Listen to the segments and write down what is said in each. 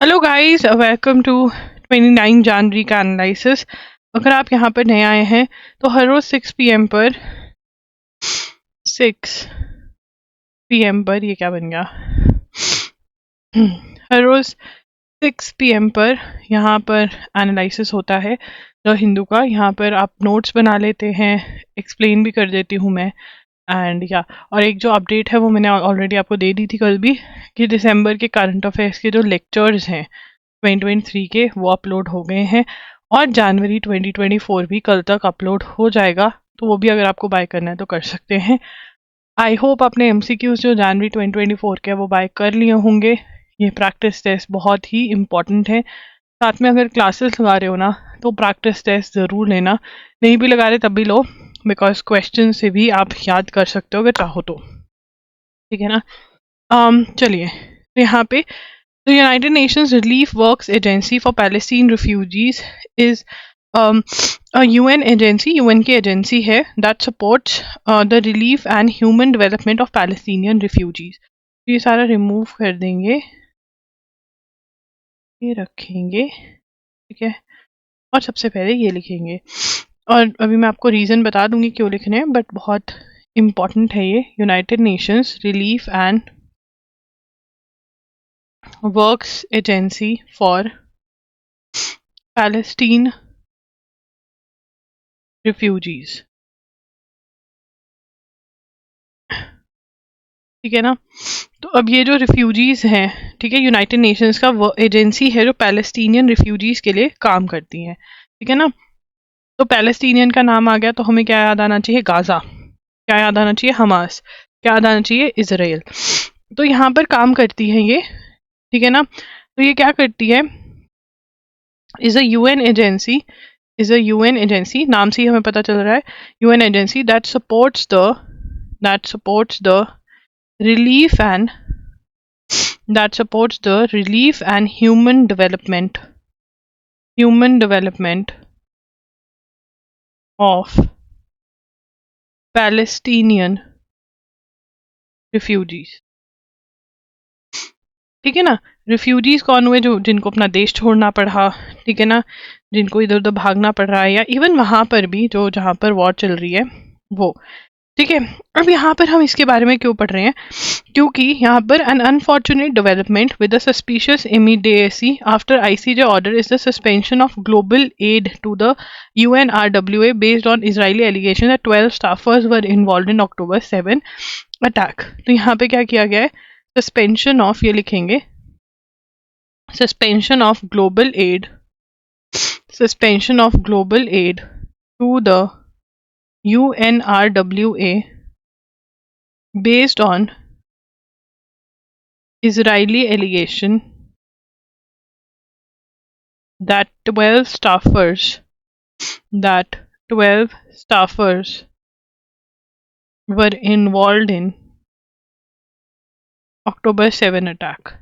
Hello guys, welcome to 29 जनवरी का analysis. अगर आप यहाँ पर नए आए हैं तो हर रोज 6 पीएम पर 6 पीएम पर ये क्या बन गया हर रोज 6 पीएम पर यहाँ पर एनालिसिस होता है द हिंदू का। यहाँ पर आप नोट्स बना लेते हैं, एक्सप्लेन भी कर देती हूँ मैं। एंड या और एक जो अपडेट है वो मैंने ऑलरेडी आपको दे दी थी कल भी, कि दिसंबर के करंट अफेयर्स के जो लेक्चर्स हैं 2023 के वो अपलोड हो गए हैं, और जनवरी 2024 भी कल तक अपलोड हो जाएगा। तो वो भी अगर आपको बाय करना है तो कर सकते हैं। आई होप आपने एमसीक्यूज जो जनवरी 2024 के वो बाय कर लिए होंगे। ये प्रैक्टिस टेस्ट बहुत ही इम्पॉर्टेंट है। साथ में अगर क्लासेस लगा रहे हो ना तो प्रैक्टिस टेस्ट ज़रूर लेना, नहीं भी लगा रहे तब भी लो, बिकॉज क्वेश्चन से भी आप याद कर सकते हो अगर चाहो तो। ठीक है ना। चलिए, तो यहाँ पे The United Nations Relief Works Agency for Palestine Refugees is a UN agency, UN की agency है that supports the relief and human development of Palestinian refugees. ये सारा remove कर देंगे, ये रखेंगे, ठीक है। और सबसे पहले ये लिखेंगे, और अभी मैं आपको रीज़न बता दूंगी क्यों लिखने हैं, बट बहुत इम्पॉर्टेंट है ये। United Nations relief and works agency for Palestine refugees, ठीक है ना। तो अब ये जो रिफ्यूजीज हैं, ठीक है, यूनाइटेड नेशंस का वो एजेंसी है जो पैलेस्टीनियन रिफ्यूजीज के लिए काम करती है, ठीक है ना। तो पैलेस्टीनियन का नाम आ गया तो हमें क्या याद आना चाहिए? गाजा। क्या याद आना चाहिए? हमास। क्या याद आना चाहिए? इजराइल। तो यहाँ पर काम करती है ये, ठीक है ना। तो ये क्या करती है? Is a UN agency, is a UN agency, नाम से ही हमें पता चल रहा है, UN agency that supports the relief and that supports the relief and human development of Palestinian refugees, ठीक है ना। रिफ्यूजीज कौन हुए? जो जिनको अपना देश छोड़ना पड़ा, ठीक है ना, जिनको इधर उधर भागना पड़ रहा है, या इवन वहां पर भी जो जहां पर वॉर चल रही है वो, ठीक है। अब यहाँ पर हम इसके बारे में क्यों पढ़ रहे हैं? क्योंकि यहाँ पर an unfortunate development with a suspicious immediacy after ICJ order is the suspension of global aid to the UNRWA based on Israeli allegation that 12 staffers were involved in October 7 attack. तो यहाँ पे क्या किया गया है? सस्पेंशन ऑफ, ये लिखेंगे, suspension of global aid, suspension of global aid to the UNRWA based on Israeli allegation that 12 staffers were involved in October 7 attack.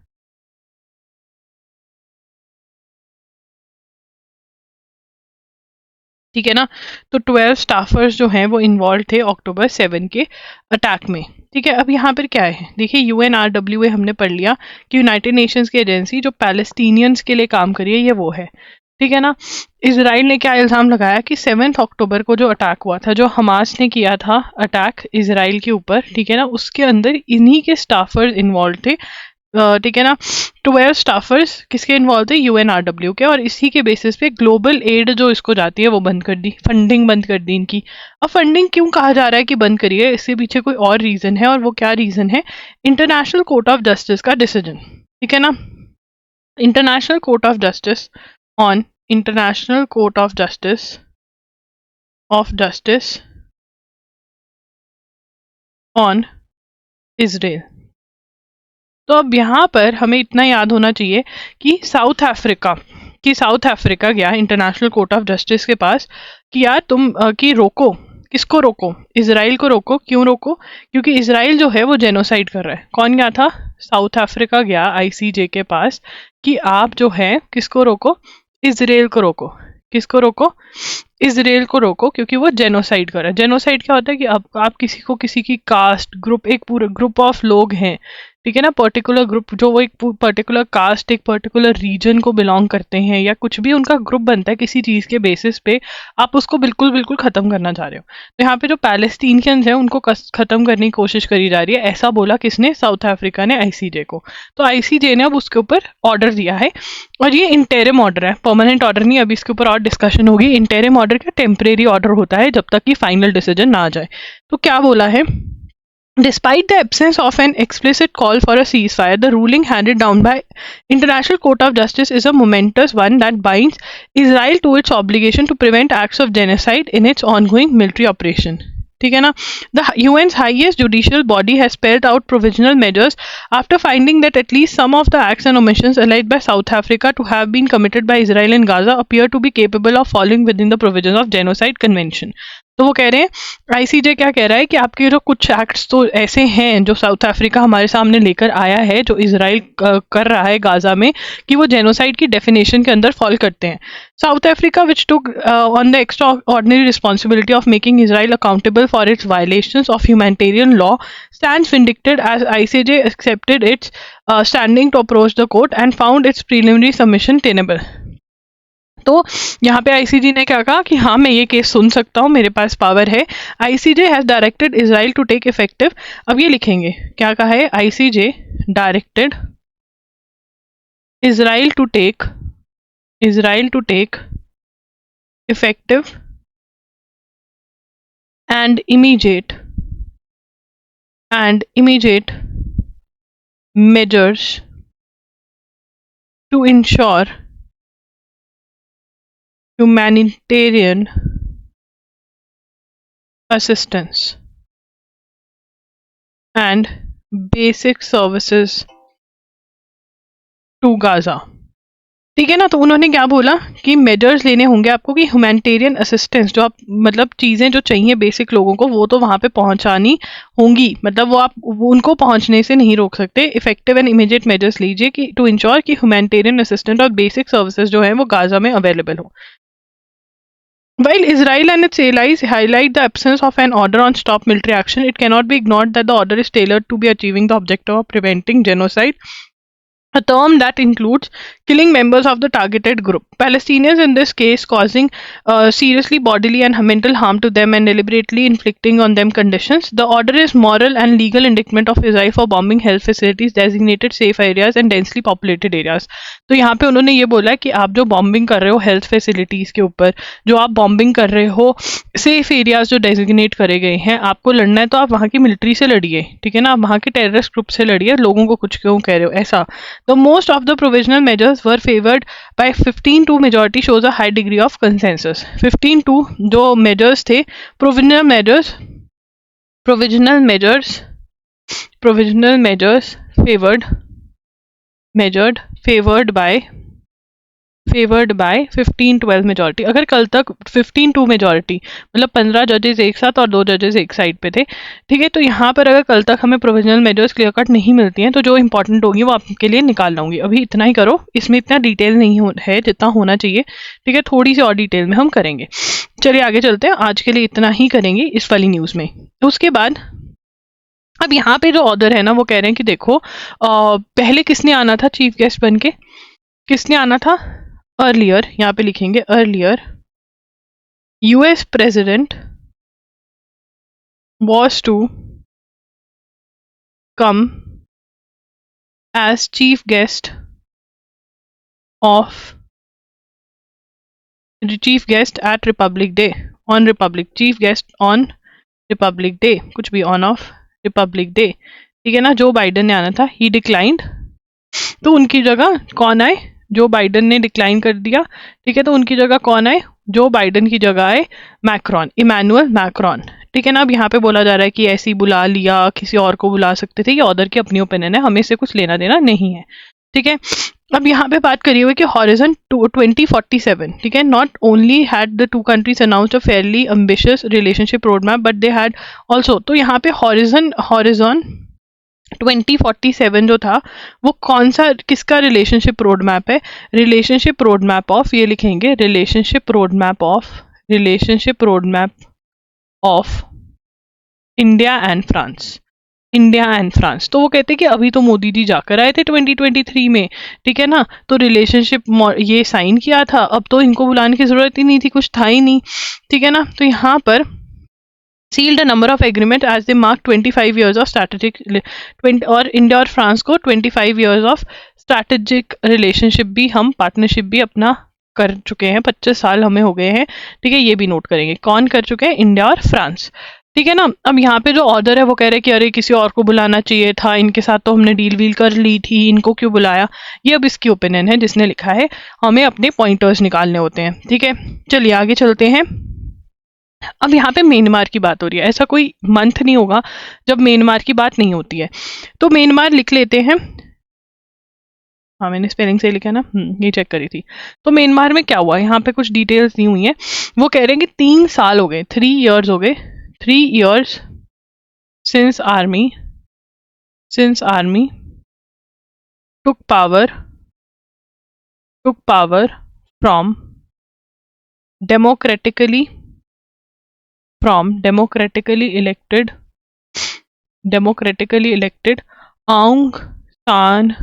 ठीक है ना। तो 12 स्टाफर्स जो हैं वो इन्वॉल्व थे अक्टूबर 7 के अटैक में, ठीक है। अब यहाँ पर क्या है? देखिए, UNRWA हमने पढ़ लिया कि यूनाइटेड नेशंस की एजेंसी जो पैलेस्टीनियंस के लिए काम करी है, ये वो है, ठीक है ना। इजराइल ने क्या इल्ज़ाम लगाया कि 7 अक्टूबर को जो अटैक हुआ था, जो हमास ने किया था अटैक इजराइल के ऊपर, ठीक है ना, उसके अंदर इन्हीं के स्टाफर्स इन्वॉल्व थे, ठीक है ना। 12 स्टाफर्स किसके इन्वॉल्व थे? UNRW के। और इसी के बेसिस पे ग्लोबल एड जो इसको जाती है वो बंद कर दी, फंडिंग बंद कर दी इनकी। अब फंडिंग क्यों कहा जा रहा है कि बंद करिए? इसके पीछे कोई और रीज़न है, और वो क्या रीज़न है? इंटरनेशनल कोर्ट ऑफ जस्टिस का डिसीजन, ठीक है ना। International court of justice on international court of justice on Israel. तो अब यहाँ पर हमें इतना याद होना चाहिए कि साउथ अफ्रीका गया इंटरनेशनल कोर्ट ऑफ जस्टिस के पास कि यार तुम कि रोको, किसको रोको? इजराइल को रोको। क्यों रोको? क्योंकि इजराइल जो है वो जेनोसाइड कर रहा है। कौन गया था? साउथ अफ्रीका गया ICJ के पास कि आप जो है किसको रोको? इजराइल को रोको। किसको रोको? इजराइल को रोको, क्योंकि वो जेनोसाइड कर रहा है। जेनोसाइड क्या होता है कि आप किसी को, किसी की कास्ट, ग्रुप, एक पूरा ग्रुप ऑफ लोग हैं, ठीक है ना, पर्टिकुलर ग्रुप, जो वो एक पर्टिकुलर कास्ट, एक पर्टिकुलर रीजन को बिलोंग करते हैं, या कुछ भी उनका ग्रुप बनता है किसी चीज के बेसिस पे, आप उसको बिल्कुल बिल्कुल खत्म करना चाह रहे हो। तो यहाँ पे जो पैलेस्टीनियंस हैं उनको खत्म करने की कोशिश करी जा रही है, ऐसा बोला किसने, साउथ अफ्रीका ने आईसीजे को। तो आईसीजे ने अब उसके ऊपर ऑर्डर दिया है, और ये इंटरिम ऑर्डर है, परमानेंट ऑर्डर नहीं। अभी इसके ऊपर और डिस्कशन होगी। इंटरिम ऑर्डर क्या, टेम्परेरी ऑर्डर होता है जब तक कि फाइनल डिसीजन ना आ जाए। तो क्या बोला है, despite the absence of an explicit call for a ceasefire, the ruling handed down by International Court of Justice is a momentous one that binds Israel to its obligation to prevent acts of genocide in its ongoing military operation. ठीक है ना, the UN's highest judicial body has spelled out provisional measures after finding that at least some of the acts and omissions alleged by South Africa to have been committed by Israel in Gaza appear to be capable of falling within the provisions of Genocide Convention. तो वो कह रहे हैं, ICJ क्या कह रहा है कि आपके जो कुछ एक्ट्स तो ऐसे हैं जो साउथ अफ्रीका हमारे सामने लेकर आया है, जो इजराइल कर रहा है गाजा में, कि वो जेनोसाइड की डेफिनेशन के अंदर फॉल करते हैं। South Africa which took on the extra ordinary responsibility of making Israel accountable for its violations of humanitarian law stands vindicated as ICJ accepted its standing to approach the court and found its preliminary submission tenable. तो यहाँ पे ICJ ने क्या कहा कि हाँ मैं ये केस सुन सकता हूँ, मेरे पास पावर है। ICJ has directed Israel to take effective, अब ये लिखेंगे क्या कहा है, ICJ directed Israel to take effective and immediate measures to ensure humanitarian assistance and basic services to Gaza. ठीक है ना, तो उन्होंने क्या बोला कि मेजर्स लेने होंगे आपको कि ह्यूमैनिटेरियन असिस्टेंस, जो आप मतलब चीज़ें जो चाहिए बेसिक लोगों को, वो तो वहाँ पे पहुँचानी होंगी, मतलब वो आप उनको पहुँचने से नहीं रोक सकते। इफेक्टिव एंड इमीडिएट मेजर्स लीजिए कि टू इंश्योर कि ह्यूमैनिटेरियन असिस्टेंस और बेसिक सर्विसेज जो है वो गाजा में अवेलेबल हो। While Israel and its allies highlight the absence of an order on stop military action, it cannot be ignored that the order is tailored to be achieving the objective of preventing genocide, a term that includes killing members of the targeted group. Palestinians in this case causing seriously bodily and mental harm to them and deliberately inflicting on them conditions. The order is moral and legal indictment of Israel for bombing health facilities, designated safe areas and densely populated areas. तो यहाँ पे उन्होंने ये बोला कि आप जो bombing कर रहे हो हेल्थ फैसिलिटीज़ के ऊपर, जो आप बॉम्बिंग कर रहे हो सेफ एरियाज जो डेजिग्नेट करे गए हैं, आपको लड़ना है तो आप वहाँ की मिलिट्री से लड़िए, ठीक है ना, आप वहाँ के टेररिस्ट ग्रुप से लड़िए, लोगों को कुछ क्यों कह रहे हो ऐसा। The most of the provisional measures were favored by 15-2 majority shows a high degree of consensus. 15-2 जो measures थे, provisional measures favored by 15-12 majority. अगर कल तक 15-2 मेजॉरिटी मतलब 15 जजेस एक साथ और 2 जजेस एक साइड पे थे, ठीक है, तो यहाँ पर अगर कल तक हमें प्रोविजनल मेजर्स क्लियर कट नहीं मिलती हैं तो जो इंपॉर्टेंट होगी वो आपके लिए निकाल लाऊंगी। अभी इतना ही करो, इसमें इतना डिटेल नहीं है जितना होना चाहिए, ठीक है, थोड़ी सी और डिटेल में हम करेंगे। चलिए आगे चलते हैं, आज के लिए इतना ही करेंगे इस वाली न्यूज़ में। उसके बाद अब यहाँ पे जो ऑर्डर है ना वो कह रहे हैं कि देखो पहले किसने आना था चीफ गेस्ट बन के, किसने आना था, अर्लियर, यहाँ पे लिखेंगे earlier US president was to come as chief guest at Republic Day, chief guest on Republic Day, कुछ भी on of Republic Day, ठीक है ना, जो बाइडन ने आना था, ही डिक्लाइंड, तो उनकी जगह कौन आए, जो बाइडन ने डिक्लाइन कर दिया, ठीक है, तो उनकी जगह कौन आए, जो बाइडन की जगह आए मैक्रॉन, इमैनुअल मैक्रॉन, ठीक है ना। अब यहाँ पे बोला जा रहा है कि ऐसे ही बुला लिया, किसी और को बुला सकते थे, ये ऑर्डर की अपनी ओपिनियन है, हमें से कुछ लेना देना नहीं है, ठीक है। अब यहाँ पे बात करिए हुए कि हॉरिजन 2047, ठीक है, not only had the two countries announced a fairly ambitious relationship road map but they had also, तो यहाँ पे हॉरिजन 2047 जो था वो कौन सा किसका रिलेशनशिप रोड मैप है, रिलेशनशिप रोड मैप ऑफ, ये लिखेंगे relationship road map of India and France, India and France. तो वो कहते हैं कि अभी तो मोदी जी जाकर आए थे 2023 में, ठीक है ना, तो रिलेशनशिप ये साइन किया था, अब तो इनको बुलाने की जरूरत ही नहीं थी, कुछ था ही नहीं, ठीक है ना। तो यहाँ पर sealed a number of agreement as they mark 25 years of strategic 20 और इंडिया और फ्रांस को 25 years of strategic relationship भी हम पार्टनरशिप भी अपना कर चुके हैं, 25 साल हमें हो गए हैं, ठीक है, ये भी नोट करेंगे कौन कर चुके हैं, इंडिया और फ्रांस, ठीक है ना। अब यहाँ पे जो ऑर्डर है वो कह रहे हैं कि अरे किसी और को बुलाना चाहिए था, इनके साथ तो हमने डील वील कर ली थी, इनको क्यों बुलाया, ये अब इसकी ओपिनियन है जिसने लिखा है, हमें अपने पॉइंटर्स निकालने होते हैं, ठीक है। चलिए आगे चलते हैं। अब यहाँ पे म्यांमार की बात हो रही है, ऐसा कोई मंथ नहीं होगा जब म्यांमार की बात नहीं होती है, तो म्यांमार लिख लेते हैं। हाँ मैंने स्पेलिंग से लिखा ना, ये चेक करी थी। तो म्यांमार में क्या हुआ, यहाँ पे कुछ डिटेल्स दी हुई हैं। वो कह रहे हैं कि 3 साल हो गए, 3 years हो गए, 3 years since army took power from democratically elected Aung San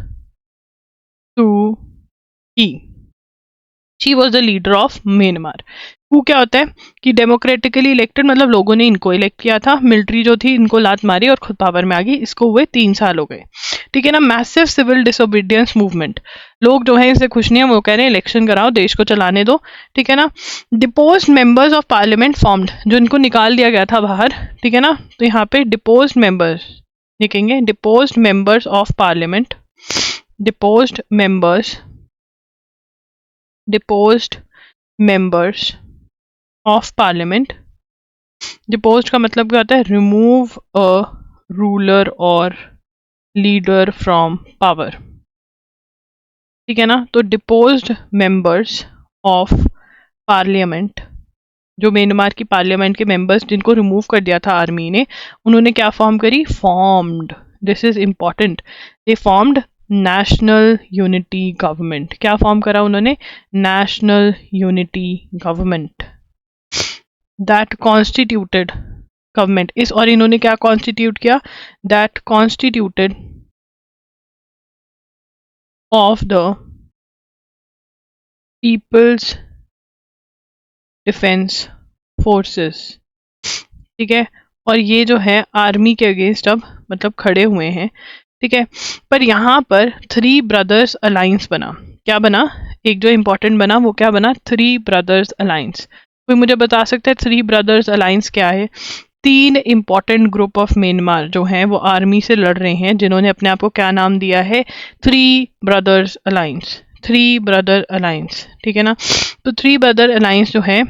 Suu Kyi. She was the leader of Myanmar. Coup क्या होता है कि डेमोक्रेटिकली इलेक्टेड, मतलब लोगों ने इनको इलेक्ट किया था, मिलिट्री जो थी इनको लात मारी और खुद पावर में आ गई, इसको हुए 3 साल हो गए, ठीक है ना। मैसिव सिविल डिसोबीडियंस मूवमेंट, लोग जो है इससे खुश नहीं है, वो कह रहे हैं इलेक्शन कराओ, देश को चलाने दो, ठीक है ना। Deposed members of parliament formed, जो इनको निकाल दिया गया था बाहर, ठीक है ना, तो यहाँ पे डिपोज्ड मेंबर्स लिखेंगे, deposed members of parliament, deposed members of parliament. Deposed का मतलब क्या होता है, रिमूव अ रूलर और लीडर फ्रॉम पावर, ठीक है ना। तो डिपोज्ड मेंबर्स ऑफ पार्लियामेंट, जो म्यांमार की पार्लियामेंट के मेंबर्स जिनको रिमूव कर दिया था आर्मी ने, उन्होंने क्या फॉर्म करी, formed, this is important, they formed national unity government. क्या फॉर्म करा उन्होंने, national unity government, that constituted government इस, और इन्होंने क्या कॉन्स्टिट्यूट किया, that constituted of the people's defence forces, ठीक है। और ये जो है आर्मी के अगेंस्ट अब मतलब खड़े हुए हैं, ठीक है। पर यहाँ पर 3 ब्रदर्स अलायंस बना, क्या बना, एक जो इंपॉर्टेंट बना वो क्या बना, 3 ब्रदर्स अलायंस। कोई मुझे बता सकता है 3 ब्रदर्स अलायंस क्या है। 3 इंपॉर्टेंट ग्रुप ऑफ म्यांमार जो हैं वो आर्मी से लड़ रहे हैं, जिन्होंने अपने आप को क्या नाम दिया है, 3 ब्रदर्स अलायंस, 3 ब्रदर अलायंस, ठीक है ना। तो 3 ब्रदर अलायंस जो है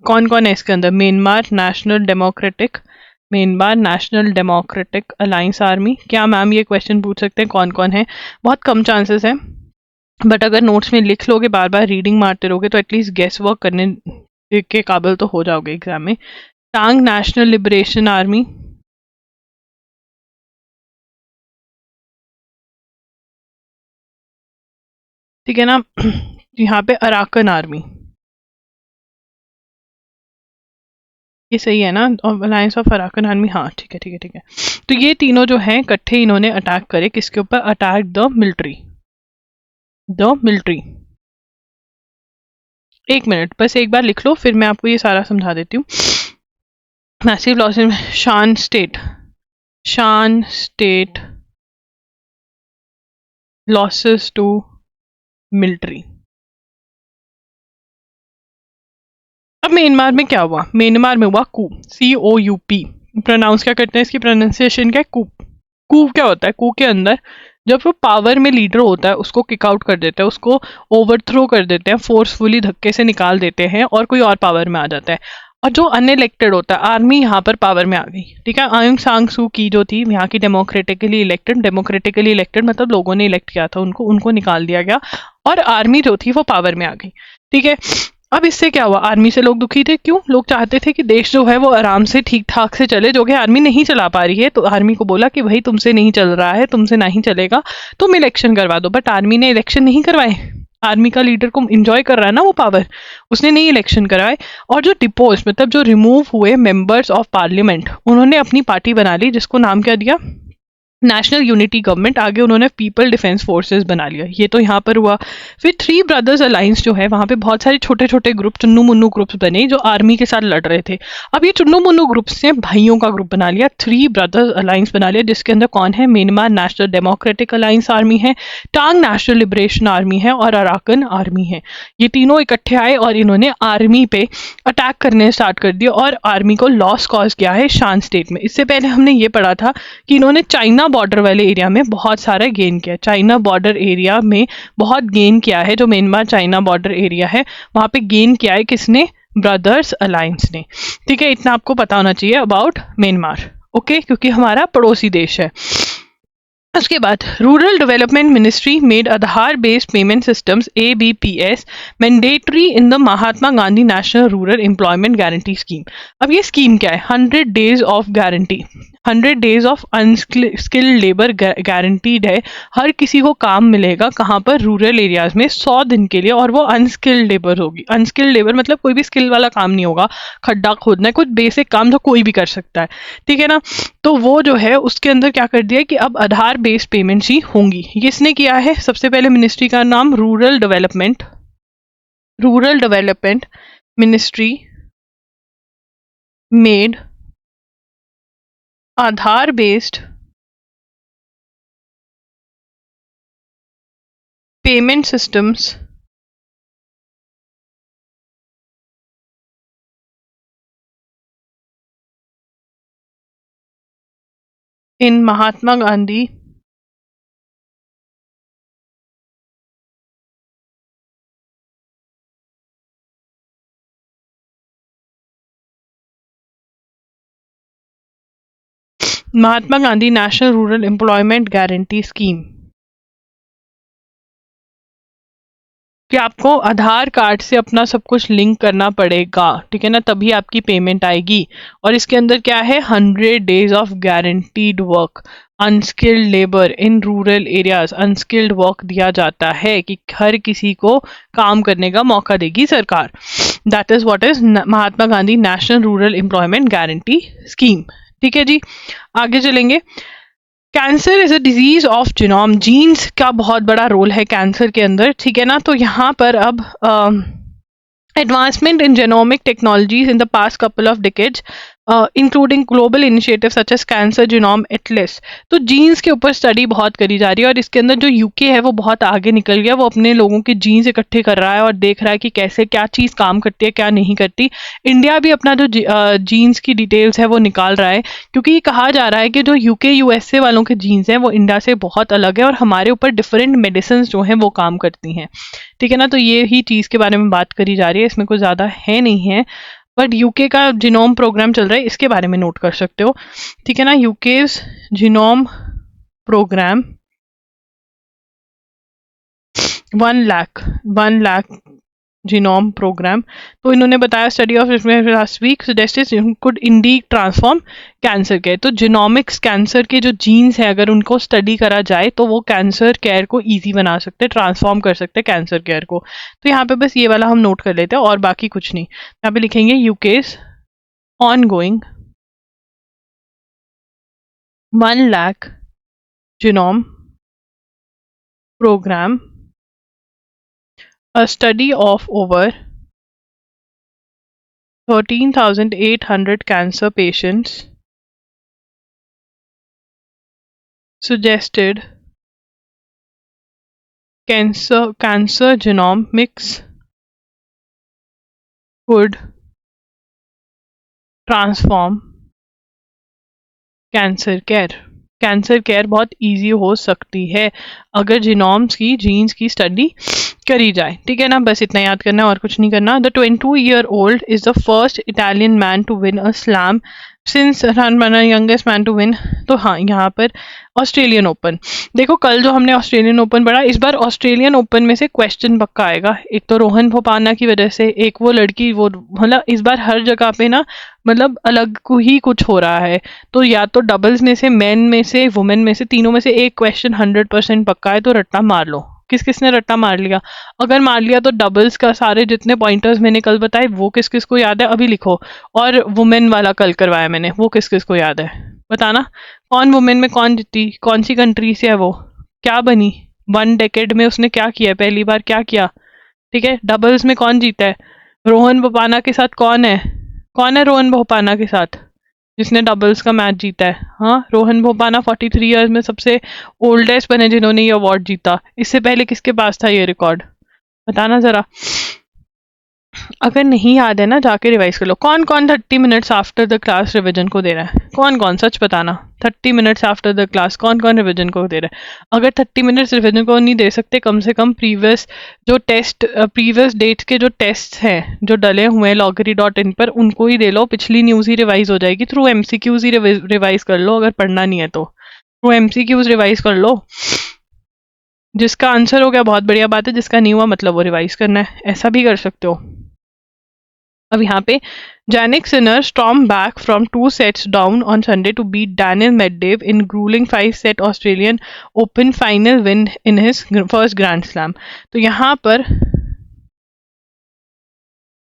कौन कौन है इसके अंदर, Myanmar national democratic alliance army. क्या मैम ये क्वेश्चन पूछ सकते हैं कौन कौन है, बहुत कम चांसेस है, बट अगर नोट्स में लिख लोगे, बार बार रीडिंग मारते रहोगे तो एटलीस्ट गेस वर्क करने के काबिल तो हो जाओगे एग्जाम में। टांग नेशनल लिबरेशन आर्मी, ठीक है ना। यहाँ पे अराकन आर्मी, ये सही है ना, अलायंस ऑफ अराकन आर्मी, हाँ ठीक है ठीक है ठीक है। तो ये तीनों जो हैं इकट्ठे इन्होंने अटैक करे, किसके ऊपर, अटैक द मिलिट्री, एक मिनट बस एक बार लिख लो, फिर मैं आपको ये सारा समझा देती हूँ। मैसिव लॉसेस, शान स्टेट लॉसेस टू मिलिट्री। अब म्यांमार में क्या हुआ, म्यांमार में हुआ कू, COUP, प्रोनाउंस क्या करते हैं, इसकी प्रोनाउंसिएशन क्या है, कू। कू क्या होता है, कू के अंदर जब वो पावर में लीडर होता है उसको किक आउट कर देते हैं, उसको ओवरथ्रो कर देते हैं, फोर्सफुली धक्के से निकाल देते हैं और कोई और पावर में आ जाता है। और जो अनइलेक्टेड होता है, आर्मी यहाँ पर पावर में आ गई, ठीक है। आंग सांग सू की जो थी यहाँ की डेमोक्रेटिकली इलेक्टेड मतलब लोगों ने इलेक्ट किया था उनको निकाल दिया गया, और आर्मी जो थी वो पावर में आ गई, ठीक है। अब इससे क्या हुआ, आर्मी से लोग दुखी थे, क्यों, लोग चाहते थे कि देश जो है वो आराम से ठीक ठाक से चले, जो कि आर्मी नहीं चला पा रही है। तो आर्मी को बोला कि भाई तुमसे नहीं चल रहा है, तुमसे नहीं चलेगा, तुम इलेक्शन करवा दो, बट आर्मी ने इलेक्शन नहीं करवाए, आर्मी का लीडर को एंजॉय कर रहा है ना वो पावर, उसने नहीं इलेक्शन कराए। और जो डिपोज मतलब जो रिमूव हुए मेंबर्स ऑफ पार्लियामेंट, उन्होंने अपनी पार्टी बना ली जिसको नाम क्या दिया, नेशनल यूनिटी गवर्नमेंट। आगे उन्होंने पीपल डिफेंस फोर्सेस बना लिया। ये तो यहाँ पर हुआ। फिर थ्री ब्रदर्स अलायंस जो है, वहां पे बहुत सारे छोटे छोटे ग्रुप, चुन्नू मुन्नू ग्रुप्स बने जो आर्मी के साथ लड़ रहे थे। अब ये चुन्नू मुन्नू ग्रुप्स ने भाइयों का ग्रुप बना लिया, थ्री ब्रदर्स अलायंस बना लिया, जिसके अंदर कौन है, Myanmar national democratic alliance army है, टांग नेशनल लिबरेशन आर्मी है और अराकन आर्मी है। ये तीनों इकट्ठे आए और इन्होंने आर्मी पे अटैक करने स्टार्ट कर दिया और आर्मी को लॉस कॉज किया है शान स्टेट में। इससे पहले हमने ये पढ़ा था कि इन्होंने चाइना बॉर्डर वाले एरिया में बहुत सारा गेन किया। चाइना बॉर्डर एरिया में बहुत गेन किया है, जो म्यांमार चाइना बॉर्डर एरिया है वहां पे गेन किया है किसने, ब्रदर्स अलायंस ने। ठीक है, इतना आपको पता होना चाहिए अबाउट म्यांमार, ओके, क्योंकि हमारा पड़ोसी देश है। उसके बाद rural development ministry made Aadhaar based payment systems ABPS mandatory in the Mahatma Gandhi national rural employment guarantee scheme. अब ये स्कीम क्या है, 100 days of guarantee, 100 days of unskilled labour guaranteed है। हर किसी को काम मिलेगा कहाँ पर, रूरल एरियाज में 100 दिन के लिए, और वो अनस्किल्ड लेबर होगी। अनस्किल्ड लेबर मतलब कोई भी स्किल वाला काम नहीं होगा, खड्डा खोदना है, कुछ बेसिक काम जो कोई भी कर सकता है, ठीक है ना। तो वो जो है उसके अंदर क्या कर दिया कि अब आधार बेस्ड पेमेंट्स ही होंगी। किसने किया है, सबसे पहले मिनिस्ट्री का नाम rural development ministry made Aadhaar based payment systems in Mahatma Gandhi national rural employment guarantee scheme. कि आपको आधार कार्ड से अपना सब कुछ लिंक करना पड़ेगा, ठीक है ना, तभी आपकी पेमेंट आएगी। और इसके अंदर क्या है, 100 days of guaranteed work, unskilled labour in rural areas, unskilled work दिया जाता है कि हर किसी को काम करने का मौका देगी सरकार। That is what is Mahatma Gandhi national rural employment guarantee scheme. ठीक है जी, आगे चलेंगे। Cancer is a disease of genome, genes का बहुत बड़ा रोल है कैंसर के अंदर, ठीक है ना। तो यहाँ पर अब advancement in genomic technologies in the past couple of decades, including global initiatives such as cancer genome atlas। तो जीन्स के ऊपर स्टडी बहुत करी जा रही है और इसके अंदर जो यूके है वो बहुत आगे निकल गया, वो अपने लोगों के जीन्स इकट्ठे कर रहा है और देख रहा है कि कैसे क्या चीज़ काम करती है क्या नहीं करती। इंडिया भी अपना जो जीन्स की डिटेल्स है वो निकाल रहा है, क्योंकि ये कहा जा रहा है कि जो यूके USA वालों के जीन्स हैं वो इंडिया से बहुत अलग है और हमारे ऊपर डिफरेंट मेडिसिन जो हैं वो काम करती हैं, ठीक है ना। तो ये ही चीज़ के बारे में बात करी जा रही है, इसमें कुछ ज़्यादा है नहीं है, बट यूके का जीनोम प्रोग्राम चल रहा है, इसके बारे में नोट कर सकते हो, ठीक है ना। UK genome programme 1 lakh genome programme. तो इन्होंने बताया study of last week suggested could indeed transform cancer care. तो जीनोमिक्स कैंसर के जो जीन्स है अगर उनको स्टडी करा जाए तो वो कैंसर केयर को इजी बना सकते, ट्रांसफॉर्म कर सकते कैंसर केयर को। तो यहाँ पे बस ये वाला हम नोट कर लेते हैं और बाकी कुछ नहीं। यहाँ पे लिखेंगे UK's ongoing 1 lakh genome programme, a study of over 13,800 cancer patients suggested cancer genomics could transform cancer care. Cancer care बहुत इजी हो सकती है अगर जीनोम्स की जीन्स की स्टडी करी जाए, ठीक है ना। बस इतना याद करना है और कुछ नहीं करना। The 22-year-old is the first Italian man to win a slam since youngest man to win. तो हाँ, यहाँ पर ऑस्ट्रेलियन ओपन, देखो कल जो हमने ऑस्ट्रेलियन ओपन पढ़ा, इस बार ऑस्ट्रेलियन ओपन में से क्वेश्चन पक्का आएगा। एक तो रोहन बोपन्ना की वजह से, एक वो लड़की, वो मतलब इस बार हर जगह पे ना मतलब अलग को ही कुछ हो रहा है। तो या तो डबल्स में से, मेन में से, वुमेन में से, तीनों में से एक क्वेश्चन 100% पक्का है, तो रट्टा मार लो किस किस ने रट्टा मार लिया? अगर मार लिया तो डबल्स का सारे जितने पॉइंटर्स मैंने कल बताए वो किस किस को याद है अभी लिखो। और वुमेन वाला कल करवाया मैंने, वो किस किस को याद है बताना। कौन वुमेन में कौन जीती, कौन सी कंट्री से है वो, क्या बनी, 1 डेकेड में उसने क्या किया, पहली बार क्या किया। ठीक है, डबल्स में कौन जीता है, रोहन बोपाना के साथ कौन है रोहन बोपाना के साथ जिसने डबल्स का मैच जीता है? हाँ, रोहन बोपाना 43 ईयर्स में सबसे ओल्डेस्ट बने जिन्होंने ये अवार्ड जीता। इससे पहले किसके पास था ये रिकॉर्ड, बताना जरा। अगर नहीं याद है ना जाके रिवाइज कर लो। कौन कौन 30 minutes after the class revision को दे रहा है, कौन कौन, सच बताना। 30 मिनट्स आफ्टर द क्लास कौन कौन रिवीजन को दे रहा है? अगर 30 मिनट्स रिवीजन को नहीं दे सकते, कम से कम प्रीवियस जो टेस्ट, प्रीवियस डेट के जो टेस्ट हैं जो डले हुए हैं loggery.in पर, उनको ही दे लो। पिछली न्यूज़ ही रिवाइज हो जाएगी, थ्रू MCQs ही रिवाइज कर लो। अगर पढ़ना नहीं है तो थ्रू MCQs रिवाइज कर लो। जिसका आंसर हो गया बहुत बढ़िया बात है, जिसका नहीं हुआ मतलब वो रिवाइज करना है, ऐसा भी कर सकते हो। अब यहाँ पे Jannik Sinner stormed back from 2 sets down on Sunday to beat Daniil Medvedev in grueling 5-set Australian Open final win in his first Grand Slam। तो यहाँ पर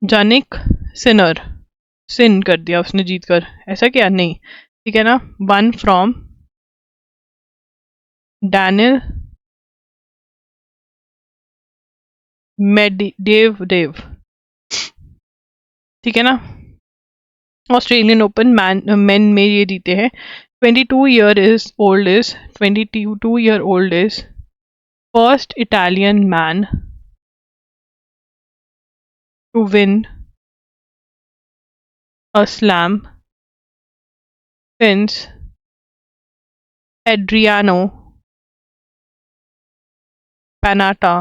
Jannik Sinner, सिन कर दिया उसने जीत कर, ऐसा क्या नहीं, ठीक है ना। 1 from Daniil Medvedev, ठीक है ना। ऑस्ट्रेलियन ओपन मेन में ये जीते हैं। 22 year old is first Italian man to win a slam since Adriano Panatta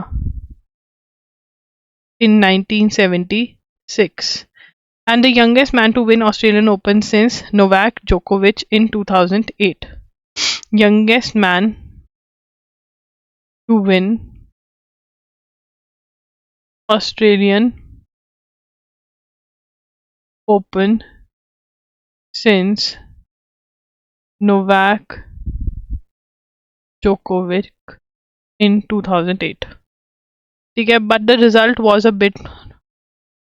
in 1976 and the youngest man to win Australian Open since Novak Djokovic in 2008. Youngest man to win Australian Open since Novak Djokovic in 2008. ठीक है, but the result was a bit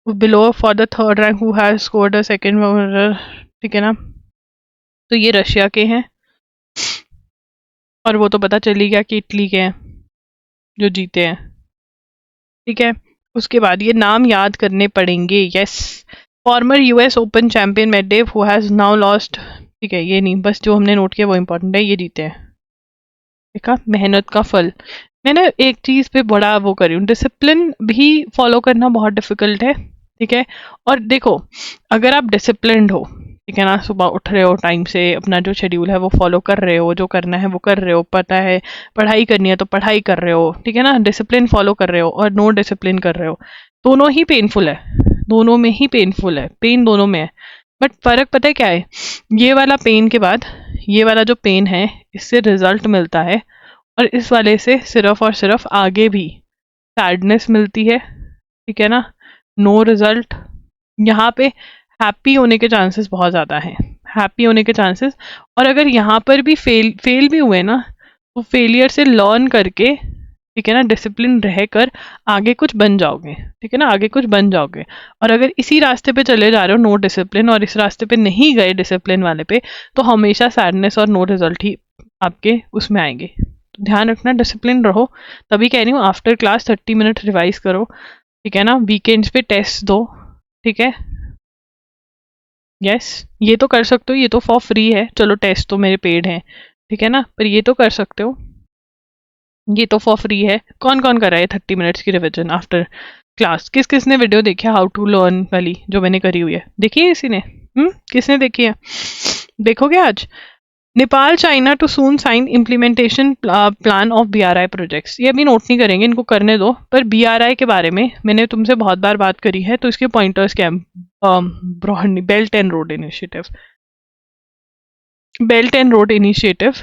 below for the third rank who has scored a second, ठीक है ना। तो ये Russia के हैं और वो तो पता चली गया कि इटली के हैं जो जीते हैं, ठीक है। उसके बाद ये नाम याद करने पड़ेंगे। Yes, farmer US open champion Medvedev who has now lost, ठीक है, ये नहीं, बस जो हमने नोट किया वो इम्पोर्टेंट है, ये जीते हैं। देखा, मेहनत का फल। मैंने एक चीज़ पे बड़ा वो करी हूँ, डिसिप्लिन भी फॉलो करना बहुत डिफिकल्ट है, ठीक है। और देखो, अगर आप डिसिप्लिन्ड हो, ठीक है ना, सुबह उठ रहे हो टाइम से, अपना जो शेड्यूल है वो फॉलो कर रहे हो, जो करना है वो कर रहे हो, पता है पढ़ाई करनी है तो पढ़ाई कर रहे हो, ठीक है ना, डिसिप्लिन फॉलो कर रहे हो, और नो डिसिप्लिन कर रहे हो, दोनों ही पेनफुल है, दोनों में ही पेनफुल है, पेन दोनों में है। बट फ़र्क पता है क्या है, ये वाला पेन के बाद ये वाला जो पेन है, इससे रिजल्ट मिलता है, और इस वाले से सिर्फ और सिर्फ आगे भी सैडनेस मिलती है, ठीक है ना, नो रिजल्ट। यहाँ पे हैप्पी होने के चांसेस बहुत ज़्यादा हैं, हैप्पी होने के चांसेस। और अगर यहाँ पर भी फेल भी हुए ना, तो फेलियर से लर्न करके, ठीक है ना, डिसिप्लिन रहकर आगे कुछ बन जाओगे, ठीक है ना, आगे कुछ बन जाओगे। और अगर इसी रास्ते पे चले जा रहे हो नो डिसिप्लिन, और इस रास्ते पे नहीं गए डिसिप्लिन वाले पे, तो हमेशा सैडनेस और नो रिजल्ट ही आपके उसमें आएंगे। तो ध्यान रखना, डिसिप्लिन रहो। तभी कह रही हूँ आफ्टर क्लास 30 मिनट रिवाइज करो, ठीक है ना, वीकेंड्स पे टेस्ट दो, ठीक है। यस, ये तो कर सकते हो, ये तो फॉर फ्री है, चलो टेस्ट तो मेरे पेड हैं, ठीक है ना, पर ये तो कर सकते हो, ये तो फॉर फ्री है। कौन कौन कर रहा है 30 मिनट्स की रिविजन आफ्टर क्लास? किस किस ने वीडियो देखी है हाउ टू लर्न वाली जो मैंने करी हुई है? देखी है किसी ने? किसने देखी है? देखोगे आज? Nepal China to soon sign implementation plan of BRI projects. ये अभी नोट नहीं करेंगे, इनको करने दो। पर BRI के बारे में मैंने तुमसे बहुत बार बात करी है, तो इसके पॉइंटर्स क्या हैं? Belt and road initiative, belt and road initiative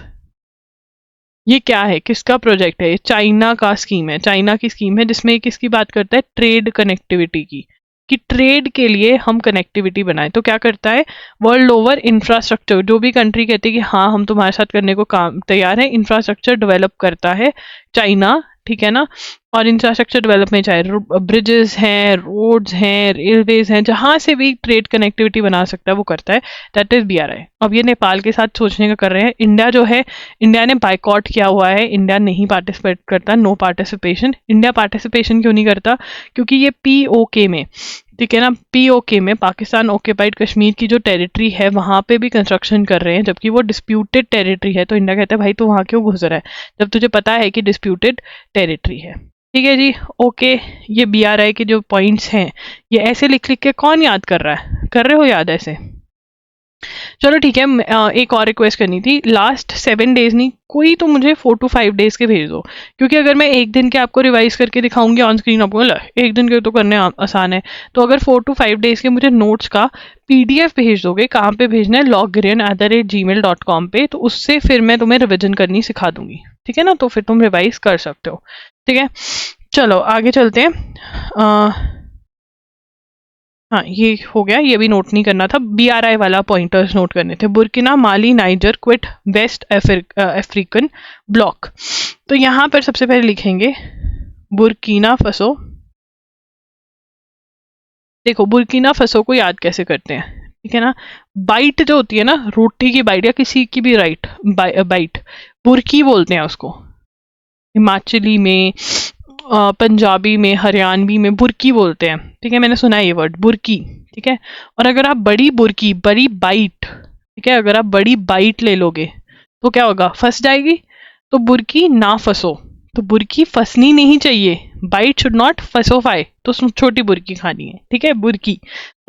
ये क्या है, किसका प्रोजेक्ट है? ये चाइना का स्कीम है, चाइना की स्कीम है, जिसमें किसकी बात करता है? ट्रेड कनेक्टिविटी की, कि ट्रेड के लिए हम कनेक्टिविटी बनाए। तो क्या करता है? वर्ल्ड ओवर इंफ्रास्ट्रक्चर, जो भी कंट्री कहती है कि हाँ हम तुम्हारे साथ करने को काम तैयार है, इंफ्रास्ट्रक्चर डेवलप करता है चाइना, ठीक है ना, और इंफ्रास्ट्रक्चर डेवलपमेंट, चाहे ब्रिजेस हैं, रोड्स हैं, रेलवेज हैं, जहाँ से भी ट्रेड कनेक्टिविटी बना सकता है वो करता है, दैट इज BRI। अब ये नेपाल के साथ सोचने का कर रहे हैं। इंडिया जो है, इंडिया ने बाइकआउट किया हुआ है, इंडिया नहीं पार्टिसिपेट करता, नो पार्टिसिपेशन। इंडिया पार्टिसिपेशन क्यों नहीं करता? क्योंकि ये POK में, ठीक है ना, POK में पाकिस्तान ऑक्यूपाइड कश्मीर की जो टेरिटरी है वहां पे भी कंस्ट्रक्शन कर रहे हैं, जबकि वो डिस्प्यूटेड टेरिटरी है। तो इंडिया कहता है भाई तू वहां क्यों घुस रहा है जब तुझे पता है कि डिस्प्यूटेड टेरिटरी है। ठीक है जी, ओके। ये BRI के जो पॉइंट्स हैं ये ऐसे लिख लिख के कौन याद कर रहा है? कर रहे हो याद ऐसे? चलो ठीक है, एक और रिक्वेस्ट करनी थी, लास्ट 7 डेज नहीं, कोई तो मुझे 4 to 5 डेज के भेज दो, क्योंकि अगर मैं एक दिन के आपको रिवाइज करके दिखाऊंगी ऑन स्क्रीन, आपको एक दिन के तो करने आसान है, तो अगर 4 to 5 डेज के मुझे नोट्स का PDF भेज दोगे, कहाँ पे भेजना है? logrian@gmail.com पे, तो उससे फिर मैं तुम्हें रिविजन करनी सिखा दूंगी, ठीक है ना, तो फिर तुम रिवाइज कर सकते हो। ठीक है, चलो आगे चलते हैं। हाँ ये हो गया, ये भी नोट नहीं करना था, BRI वाला पॉइंटर्स नोट करने थे। Burkina, Mali, Niger quit West African bloc. तो यहाँ पर सबसे पहले लिखेंगे बुर्किना फसो। देखो बुर्किना फसो को याद कैसे करते हैं, ठीक है ना, बाइट जो होती है ना, रोटी की बाइट या किसी की भी बाइट, बुर्की बोलते हैं उसको, हिमाचली में, पंजाबी में, हरियाणवी में बुर्की बोलते हैं, ठीक है, मैंने सुना है ये वर्ड बुर्की, ठीक है। और अगर आप बड़ी बुर्की, बड़ी बाइट, ठीक है, अगर आप बड़ी बाइट ले लोगे तो क्या होगा? फंस जाएगी। तो बुर्की ना फंसो, तो बुर्की फंसनी नहीं चाहिए, बाइट शुड नॉट फसोफाई, तो छोटी बुर्की खानी है, ठीक है, बुर्की।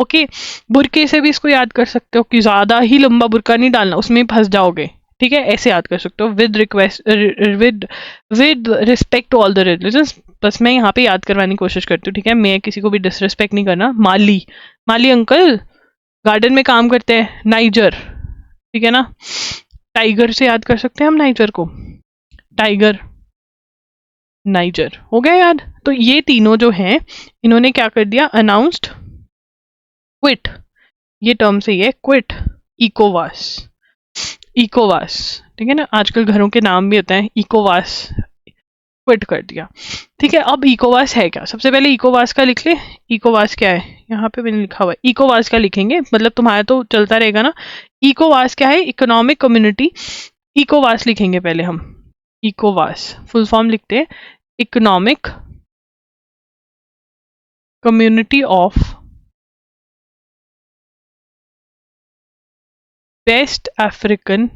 ओके, बुर्के से भी इसको याद कर सकते हो कि ज्यादा ही लंबा बुर्का नहीं डालना, उसमें फंस जाओगे, ठीक है, ऐसे याद कर सकते हो, with request, with respect to all the religions. बस मैं यहाँ पे याद करवाने की कोशिश करती हूँ, ठीक है, मैं किसी को भी डिसरिस्पेक्ट नहीं करना। माली, माली अंकल गार्डन में काम करते हैं। नाइजर, ठीक है ना, टाइगर से याद कर सकते हैं हम नाइजर को, टाइगर, नाइजर, हो गया याद। तो ये तीनों जो हैं इन्होंने क्या कर दिया? अनाउंस्ड क्विट, ये टर्म से ही है क्विट, इकोवास, इकोवास, ठीक है ना, आजकल घरों के नाम भी होते हैं इकोवास, क्विट कर दिया। ठीक है, अब इकोवास है क्या? सबसे पहले इकोवास का लिख ले, इकोवास क्या है? यहाँ पे मैंने लिखा हुआ है इकोवास का, लिखेंगे मतलब तुम्हारा तो चलता रहेगा ना। इकोवास क्या है? इकोनॉमिक कम्युनिटी, इकोवास लिखेंगे पहले हम, इकोवास फुल फॉर्म लिखते हैं, economic community of West African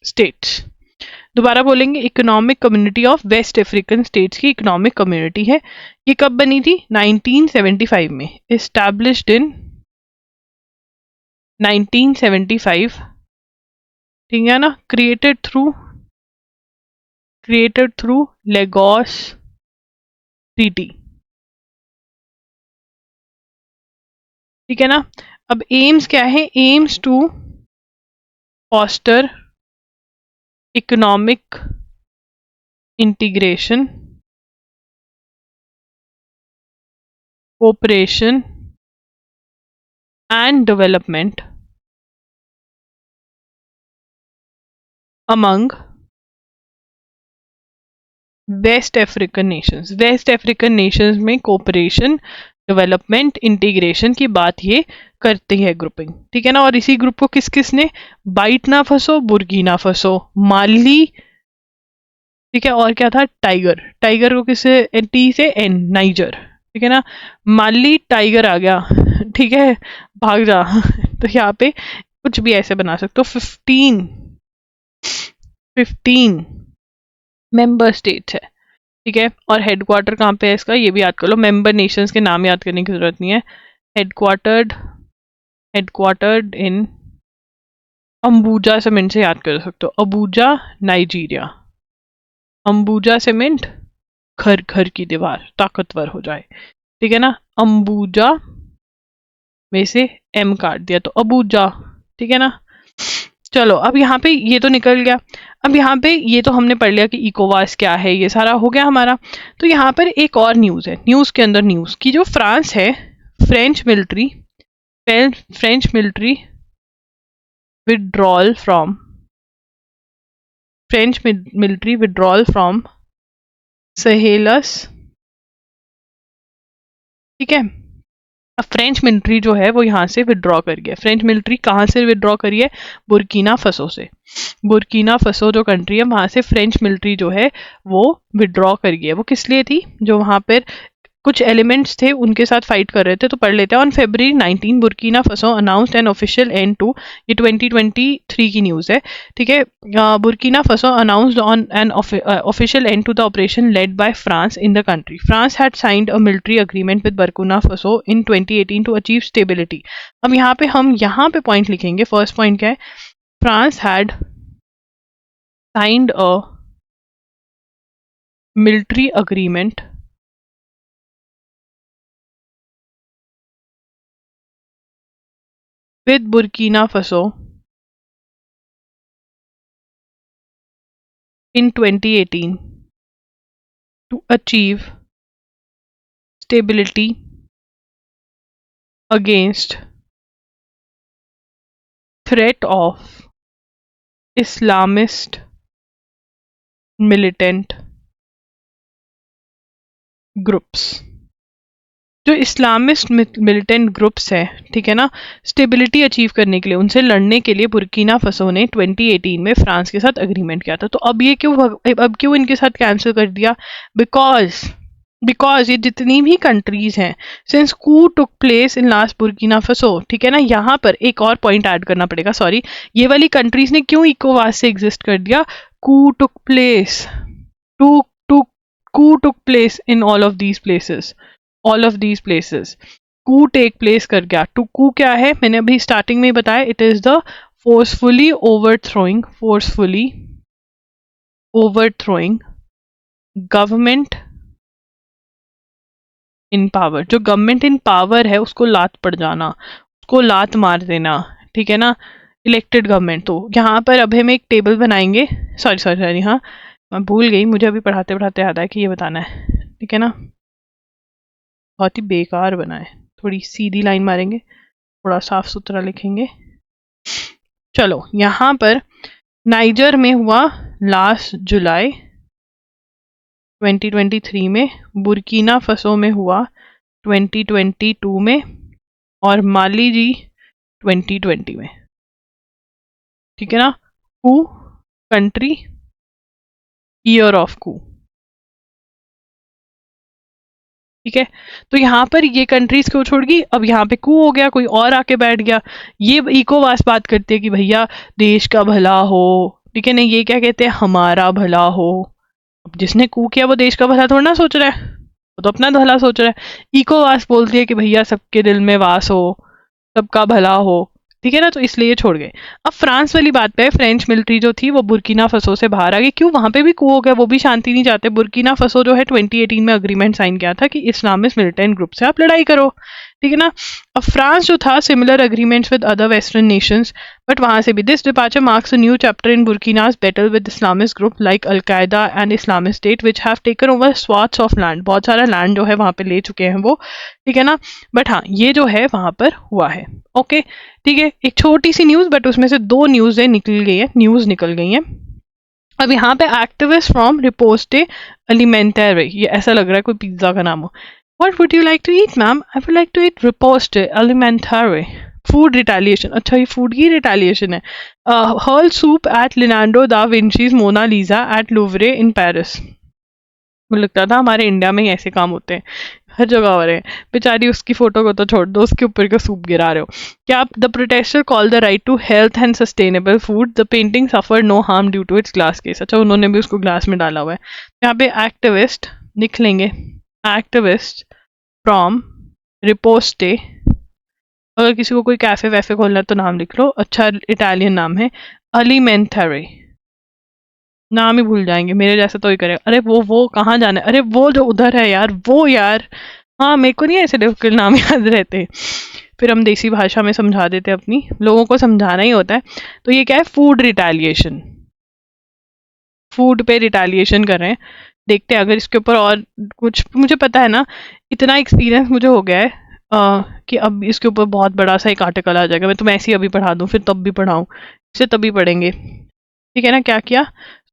states. दोबारा बोलेंगे, economic community of West African states की इकोनॉमिक कम्युनिटी है। ये कब बनी थी? 1975 में, एस्टैब्लिश्ड इन 1975, ठीक है ना, क्रिएटेड थ्रू लेगोस ट्रीटी, ठीक है ना। अब एम्स क्या है? Aims to foster economic integration, cooperation and development among West African nations. West African nations में कोऑपरेशन, डेवलपमेंट, इंटीग्रेशन की बात ये करती है ग्रुपिंग, ठीक है ना। और इसी ग्रुप को किस किस ने? बाइट ना फंसो, बुर्किना फंसो, माली, ठीक है, और क्या था? टाइगर, टाइगर को किसे? T से N, नाइजर, ठीक है ना, माली टाइगर आ गया, ठीक है, भाग जा। तो यहाँ पे कुछ भी ऐसे बना सकते हो। 15 मेंबर स्टेट्स है, ठीक है, और हेडक्वार्टर कहाँ पे है इसका? ये भी याद कर लो, मेंबर नेशंस के नाम याद करने की जरूरत नहीं है। हेडक्वार्टर्ड इन अंबुजा सीमेंट से याद कर सकते हो, अबूजा नाइजीरिया, अंबुजा सीमेंट, घर घर की दीवार ताकतवर हो जाए, ठीक है ना, अंबुजा में से M काट दिया तो अबूजा, ठीक है ना। चलो अब यहाँ पे ये तो निकल गया। अब यहाँ पे ये तो हमने पढ़ लिया कि इकोवास क्या है, ये सारा हो गया हमारा। तो यहाँ पर एक और न्यूज़ है, न्यूज़ के अंदर न्यूज़ की, जो फ्रांस है, French military withdrawal from French military withdrawal from Sahels, ठीक है। अब फ्रेंच मिलिट्री जो है वो यहाँ से विड्रॉ कर गया। फ्रेंच मिलिट्री कहाँ से विड्रॉ करी है? बुर्किना फसो से। बुर्किना फसो जो कंट्री है वहां से फ्रेंच मिलिट्री जो है वो विड्रॉ कर गई है। वो किस लिए थी? जो वहां पर कुछ एलिमेंट्स थे उनके साथ फाइट कर रहे थे। तो पढ़ लेते हैं। On February 19 Burkina Faso announced an official end to, ये 2023 की न्यूज़ है, ठीक है। Burkina Faso announced on an official end to the operation led by France in the country. France had signed a military agreement with Burkina Faso in 2018 to achieve stability. अब हम यहाँ पे point लिखेंगे। First point क्या है? France had signed a military agreement with Burkina Faso in 2018 to achieve stability against threat of Islamist militant groups. जो Islamist militant groups है, ठीक है ना, स्टेबिलिटी अचीव करने के लिए, उनसे लड़ने के लिए बुर्किना फसो ने 2018 में फ्रांस के साथ एग्रीमेंट किया था। तो अब क्यों इनके साथ कैंसिल कर दिया? बिकॉज ये जितनी भी कंट्रीज हैं, since coup took place in last Burkina Faso, ठीक है ना। यहाँ पर एक और पॉइंट ऐड करना पड़ेगा, सॉरी, ये वाली कंट्रीज ने क्यों इकोवास से एग्जिस्ट कर दिया? Coup took place, two coup took place in all of these places, coup take place कर गया। टू कू क्या है? मैंने अभी स्टार्टिंग में ही बताया, it is the forcefully ओवरथ्रोइंग government in power. जो गवर्नमेंट इन पावर है उसको लात पड़ जाना, उसको लात मार देना, ठीक है ना, इलेक्टेड गवर्नमेंट। तो यहाँ पर अब हम एक टेबल बनाएंगे, सॉरी, हाँ मैं भूल गई, मुझे अभी पढ़ाते पढ़ाते याद आया कि ये बताना है, ठीक है ना। बहुत ही बेकार बना है, थोड़ी सीधी लाइन मारेंगे, थोड़ा साफ सुथरा लिखेंगे। चलो, यहाँ पर नाइजर में हुआ लास्ट जुलाई 2023 में, बुर्किना फसो में हुआ 2022 में, और माली जी 2020 में, ठीक है ना। कू कंट्री, ईयर ऑफ कू, ठीक है। तो यहाँ पर ये कंट्रीज को छोड़ गई, अब यहाँ पे कू हो गया, कोई और आके बैठ गया। ये इकोवास बात करते हैं कि भैया देश का भला हो, ठीक है ना। ये क्या कहते हैं? हमारा भला हो। अब जिसने कू किया वो देश का भला थोड़ा ना सोच रहा है, वो तो अपना भला सोच रहा है। इकोवास बोलती है कि भैया सबके दिल में वास हो, सबका भला हो, ठीक है ना। तो इसलिए छोड़ गए। अब फ्रांस वाली बात पे, फ्रेंच मिलिट्री जो थी वो बुर्किना फसो से बाहर आ गई। क्यों? वहां पे भी कू हो गया, वो भी शांति नहीं चाहते। बुर्किना फसो जो है 2018 में अग्रीमेंट साइन किया था कि इस्लामिस्ट मिलिटेंट ग्रुप से आप लड़ाई करो, ठीक है ना। अब फ्रांस जो था, similar agreements with other western nations, but वहां से भी this departure marks a new chapter in Burkina's battle with Islamist group like al-Qaeda and Islamic State which have taken over swaths of land. बहुत सारा land जो है वहां पे ले चुके हैं वो, ठीक है ना। बट हाँ, ये जो है वहां पर हुआ है, ओके, ठीक है। एक छोटी सी न्यूज, बट उसमें से दो न्यूज़ निकल गई हैं। अब यहाँ पे एक्टिविस्ट फ्रॉम रिपोस्टे एलिमेंटरी, ये ऐसा लग रहा है कोई पिज्जा का नाम हो। What would you like to eat ma'am? I would like to eat riposte elementary. Food retaliation, अच्छा ये फूड की रिटेलिएशन है। हर्ल सूप एट लिनांडो दा विंचीज मोनालिसा एट लुवरे इन पेरिस। मुझे लगता था हमारे इंडिया में ही ऐसे काम होते हैं, हर जगह हो रहे हैं। बेचारी उसकी फोटो को तो छोड़ दो, उसके ऊपर का सूप गिरा रहे हो क्या आप? The protester call the right to health and sustainable food, the painting suffer no harm due to its glass case. अच्छा, उन्होंने भी उसको ग्लास में डाला हुआ है। यहाँ पे एक्टिविस्ट लिख लेंगे, एक्टिविस्ट फ्रॉम रिपोस्टे। अगर किसी को कोई कैफे वैफे खोलना है तो नाम लिख लो, अच्छा इटालियन नाम है, एलिमेंटरी। नाम ही भूल जाएंगे, मेरे जैसा तो ही करेगा। अरे वो कहाँ जाना है? अरे वो जो उधर है यार, वो यार, हाँ मेरे को नहीं ऐसे डिफिकल्ट नाम याद रहते, फिर हम देसी भाषा में समझा देते, अपनी लोगों को समझाना ही होता है। तो ये क्या है? फूड रिटेलिएशन, फूड पे रिटेलिएशन कर रहे हैं। देखते हैं अगर इसके ऊपर और कुछ, मुझे पता है ना, इतना एक्सपीरियंस मुझे हो गया है कि अब इसके ऊपर बहुत बड़ा सा एक आर्टिकल आ जाएगा। मैं तो ऐसे ही अभी पढ़ा दूँ, फिर तब भी पढ़ाऊँ, इसे तभी पढ़ेंगे, ठीक है ना। क्या किया?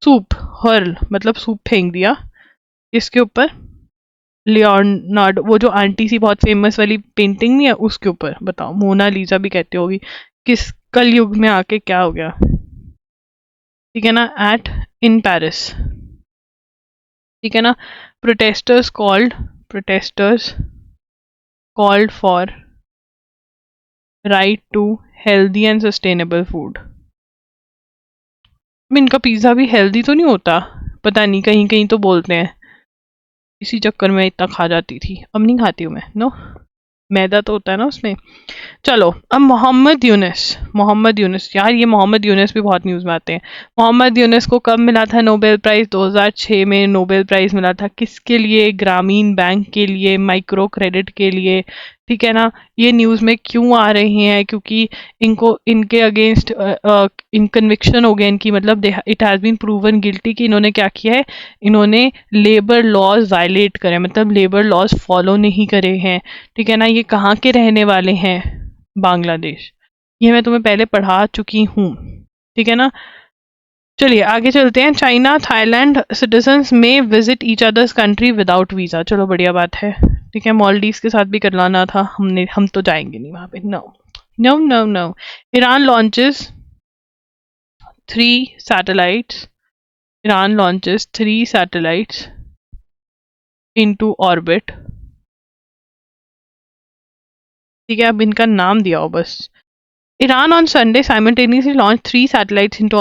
सूप, हर्ल मतलब सूप फेंक दिया, इसके ऊपर लियोनार्डो, वो जो आंटी सी बहुत फेमस वाली पेंटिंग नहीं है उसके ऊपर। बताओ, मोनालिसा भी कहते होगी, किस कलयुग में आके क्या हो गया। ठीक है ना, एट इन पेरिस। ठीक है ना, protesters called for right to healthy and sustainable food. इनका पिज्जा भी हेल्दी तो नहीं होता, पता नहीं, कहीं कहीं तो बोलते हैं, इसी चक्कर में इतना खा जाती थी, अब नहीं खाती हूँ मैं। नो, मैदा तो होता है ना उसमें। चलो, अब मोहम्मद यूनुस, यार ये मोहम्मद यूनुस भी बहुत न्यूज़ में आते हैं। मोहम्मद यूनुस को कब मिला था नोबेल प्राइज़? 2006 में नोबेल प्राइज़ मिला था। किसके लिए? ग्रामीण बैंक के लिए, माइक्रो क्रेडिट के लिए। ठीक है ना, ये न्यूज़ में क्यों आ रही हैं? क्योंकि इनको, इनके अगेंस्ट इन कन्विक्शन हो गया इनकी, मतलब it has been proven guilty कि इन्होंने क्या किया है, इन्होंने लेबर लॉज वायलेट करे, मतलब लेबर लॉज फॉलो नहीं करे हैं। ठीक है ना, ये कहाँ के रहने वाले हैं? बांग्लादेश। ये मैं तुम्हें पहले पढ़ा चुकी हूँ। ठीक है ना, चलिए आगे चलते हैं। चाइना थाईलैंड सिटीजन्स में visit each others country without visa. चलो बढ़िया बात है। ठीक है, मॉलडीव्स के साथ भी करवाना था हमने, हम तो जाएंगे नहीं वहां पे। No no no no. Iran launches 3 satellites, Iran launches 3 satellites into orbit. ठीक है, अब इनका नाम दिया हो बस। Iran on Sunday simultaneously launched 3 satellites into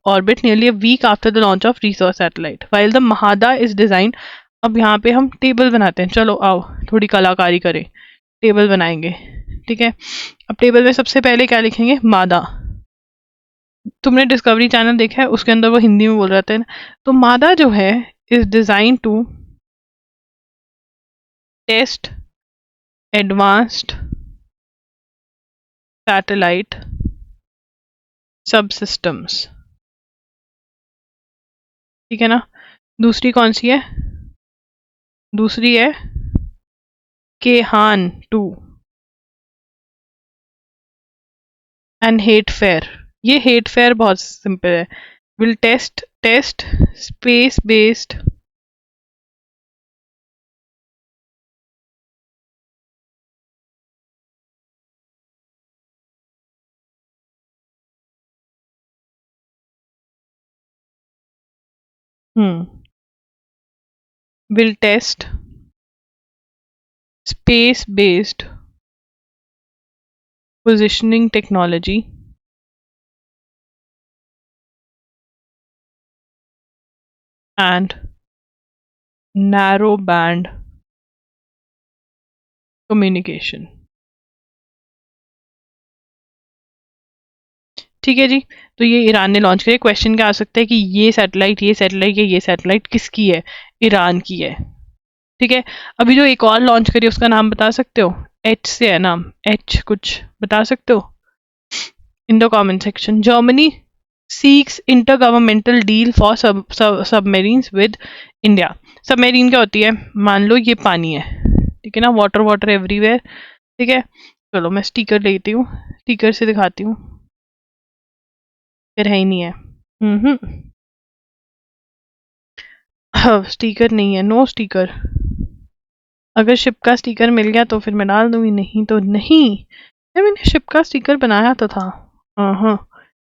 orbit nearly a week after the launch of research satellite. While the Mahada is designed, अब यहाँ पे हम टेबल बनाते हैं। चलो आओ थोड़ी कलाकारी करें, टेबल बनाएंगे। ठीक है, अब टेबल में सबसे पहले क्या लिखेंगे? मादा। तुमने डिस्कवरी चैनल देखा है, उसके अंदर वो हिंदी में बोल रहे थे ना, तो मादा जो है is design to test advanced satellite subsystems. ठीक है ना, दूसरी कौन सी है? दूसरी है केहान 2 एंड हेट फेयर। ये हेट फेयर बहुत सिंपल है। Will test space based will test space based positioning technology and narrow band communication। ठीक है जी, तो ये ईरान ने लॉन्च किया। क्वेश्चन क्या आ सकता है कि ये सैटेलाइट या ये सैटेलाइट किसकी है? ईरान की है। ठीक है, अभी जो एक और लॉन्च करी उसका नाम बता सकते हो? एच से है नाम, एच कुछ बता सकते हो in the comment section. Germany seeks intergovernmental deal for submarines with India. Submarine क्या होती है? मान लो ये पानी है, ठीक है ना, वाटर वाटर एवरीवेयर। ठीक है, चलो मैं स्टिकर लेती हूँ, स्टिकर से दिखाती हूँ। फिर है ही नहीं है। स्टिकर नहीं है, नो स्टिकर। अगर शिप का स्टिकर मिल गया तो फिर मैं डाल दूंगी, नहीं तो नहीं। मैंने शिप का स्टिकर बनाया तो था। हाँ,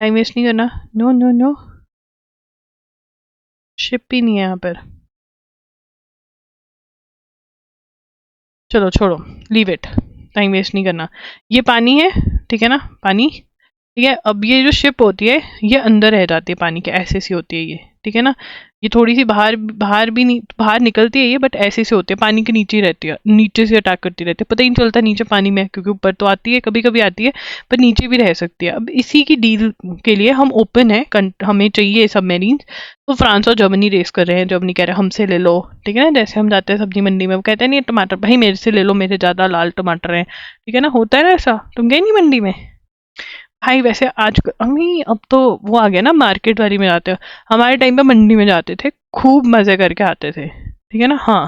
टाइम वेस्ट नहीं करना। नो नो नो, शिप ही नहीं है यहाँ पर। चलो छोड़ो, लीव इट, टाइम वेस्ट नहीं करना। ये पानी है, ठीक है ना, पानी। ठीक है, अब ये जो शिप होती है ये अंदर रह जाती है पानी के, ऐसे सी होती है ये। ठीक है ना, ये थोड़ी सी बाहर बाहर भी नहीं, बाहर निकलती है ये, बट ऐसे से होती है, पानी के नीचे ही रहती है, नीचे से अटैक करती रहती है। पता ही नहीं चलता नीचे पानी में, क्योंकि ऊपर तो आती है, कभी कभी आती है, पर नीचे भी रह सकती है। अब इसी की डील के लिए हम ओपन है, हमें चाहिए सबमरीन। तो फ्रांस और जर्मनी रेस कर रहे हैं। जर्मनी कह रहे हैं हमसे ले लो। ठीक है ना, जैसे हम जाते हैं सब्जी मंडी में, वो कहते हैं नहीं टमाटर भाई मेरे से ले लो, मेरे ज़्यादा लाल टमाटर हैं। ठीक है ना, होता है ना ऐसा। तुम गए नहीं मंडी में भाई? वैसे आज अम्मी अब तो वो आ गया ना, मार्केट वाली में जाते हो। हमारे टाइम पे मंडी में जाते थे, खूब मजे करके आते थे। ठीक है ना, हाँ,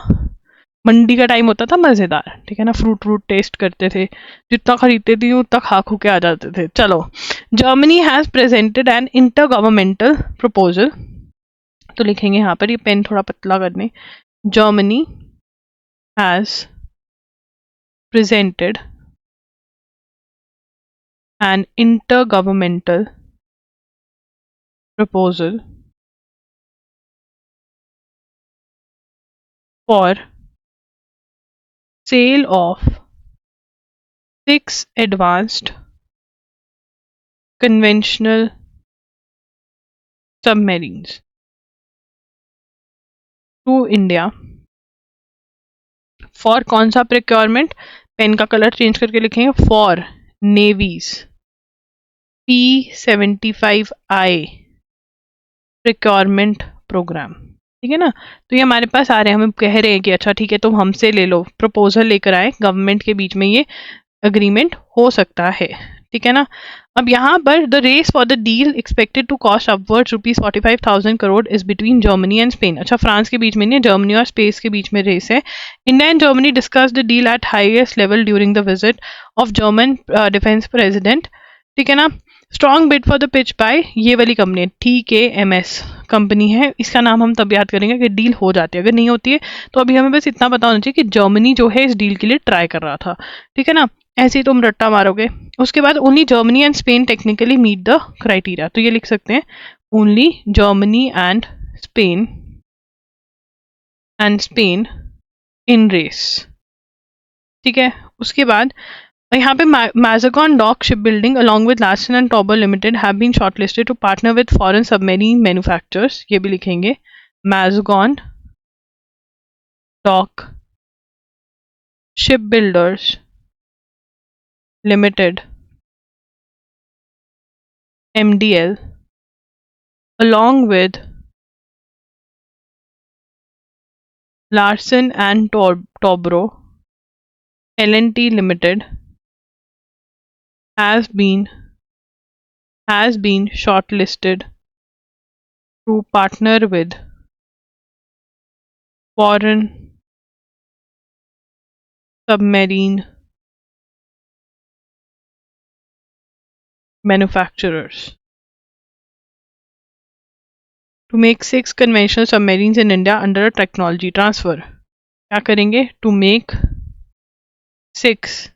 मंडी का टाइम होता था मजेदार। ठीक है ना, फ्रूट फ्रूट टेस्ट करते थे, जितना खरीदते थे उतना खा खू के आ जाते थे। चलो, Germany has presented an intergovernmental proposal तो लिखेंगे यहाँ पर, ये पेन थोड़ा पतला करने, Germany has presented an intergovernmental proposal for sale of 6 advanced conventional submarines to India for कौन सा procurement, पेन का कलर चेंज करके लिखेंगे, for navies P75I procurement program, ठीक है ना। तो ये हमारे पास आ रहे हैं, हम कह रहे हैं कि अच्छा ठीक है तुम हमसे ले लो, प्रपोजल लेकर आए, गवर्नमेंट के बीच में ये अग्रीमेंट हो सकता है, ठीक है ना। अब यहाँ पर the race for the deal expected to cost upwards ₹45,000 crore is between Germany and Spain. अच्छा, फ्रांस के बीच में नहीं, जर्मनी और स्पेस के बीच में रेस है। India and Germany discuss the deal at highest level during the visit of German defence president, ठीक है ना। Strong bid for the pitch by ये वाली कंपनी TKMS कंपनी है, इसका नाम हम तब याद करेंगे कि डील हो जाती है, अगर नहीं होती है तो अभी हमें बस इतना पता होना चाहिए कि जर्मनी जो है इस डील के लिए ट्राई कर रहा था, ठीक है ना। ऐसे ही तुम रट्टा मारोगे। उसके बाद only Germany and Spain technically meet the criteria, तो ये लिख सकते हैं only Germany and Spain in race, ठीक है। उसके बाद यहाँ पे Mazagon Dock Shipbuilding along with Larsen and Toubro Limited have been shortlisted to partner with foreign submarine manufacturers, ये भी लिखेंगे Mazagon Dock Shipbuilders Limited MDL along with Larsen and Toubro L&T Limited has been shortlisted to partner with foreign submarine manufacturers to make 6 conventional submarines in India under a technology transfer। क्या करेंगे? To make 6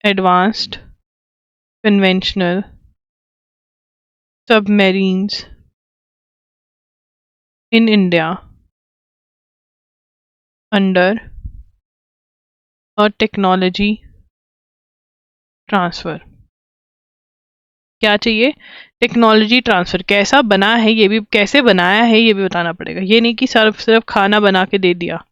advanced conventional submarines in India under a technology transfer। क्या चाहिए? Technology transfer. कैसा बना है ये भी, कैसे बनाया है ये भी बताना पड़ेगा। ये नहीं कि सिर्फ खाना बना के दे दिया,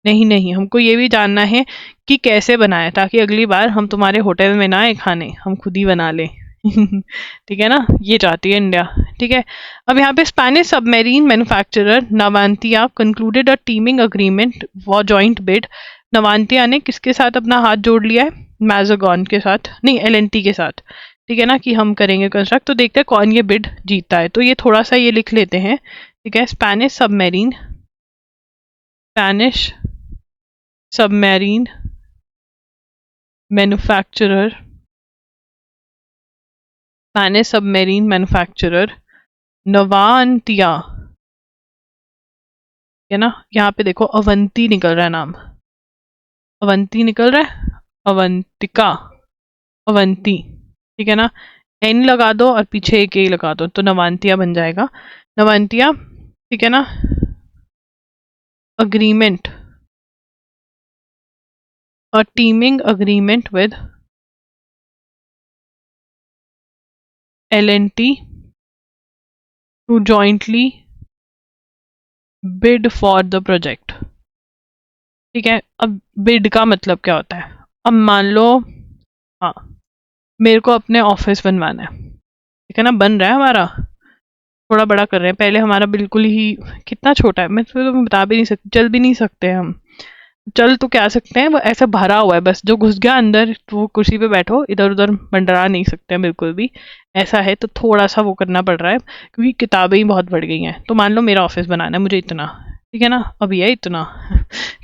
नहीं, हमको ये भी जानना है कि कैसे बनाया, ताकि अगली बार हम तुम्हारे होटल में ना आए खाने, हम खुद ही बना लें। ठीक है ना, ये चाहती है इंडिया, ठीक है। अब यहाँ पे Spanish submarine manufacturer Navantia concluded a teaming agreement for joint bid. Navantia ने किसके साथ अपना हाथ जोड़ लिया है? मैजागॉन के साथ, नहीं L&T के साथ, ठीक है ना, कि हम करेंगे कंस्ट्रक्ट। तो देखते हैं कौन ये बिड जीतता है। तो ये थोड़ा सा ये लिख लेते हैं, ठीक है। स्पेनिश सबमेरीन मैन्युफैक्चरर नवांतिया, है ना। यहाँ पे देखो अवंती निकल रहा है नाम, अवंती निकल रहा है, अवंतिका, अवंती, ठीक है ना। N लगा दो और पीछे एक A लगा दो तो नवांतिया बन जाएगा। नवांतिया, ठीक है ना। अग्रीमेंट और teeming agreement with L&T to jointly bid for the project, ठीक है। अब बिड का मतलब क्या होता है? अब मान लो, हाँ, मेरे को अपने ऑफिस बनवाना है, ठीक है ना, बन रहा है हमारा, थोड़ा बड़ा कर रहे हैं। पहले हमारा बिल्कुल ही कितना छोटा है, मैं तो बता भी नहीं सकती, चल भी नहीं सकते हम। चल तो क्या सकते हैं, वो ऐसा भरा हुआ है, बस जो घुस गया अंदर तो वो कुर्सी पे बैठो, इधर उधर मंडरा नहीं सकते हैं बिल्कुल भी, ऐसा है। तो थोड़ा सा वो करना पड़ रहा है क्योंकि किताबें ही बहुत बढ़ गई हैं। तो मान लो मेरा ऑफिस बनाना है मुझे इतना, ठीक है ना, अभी है इतना,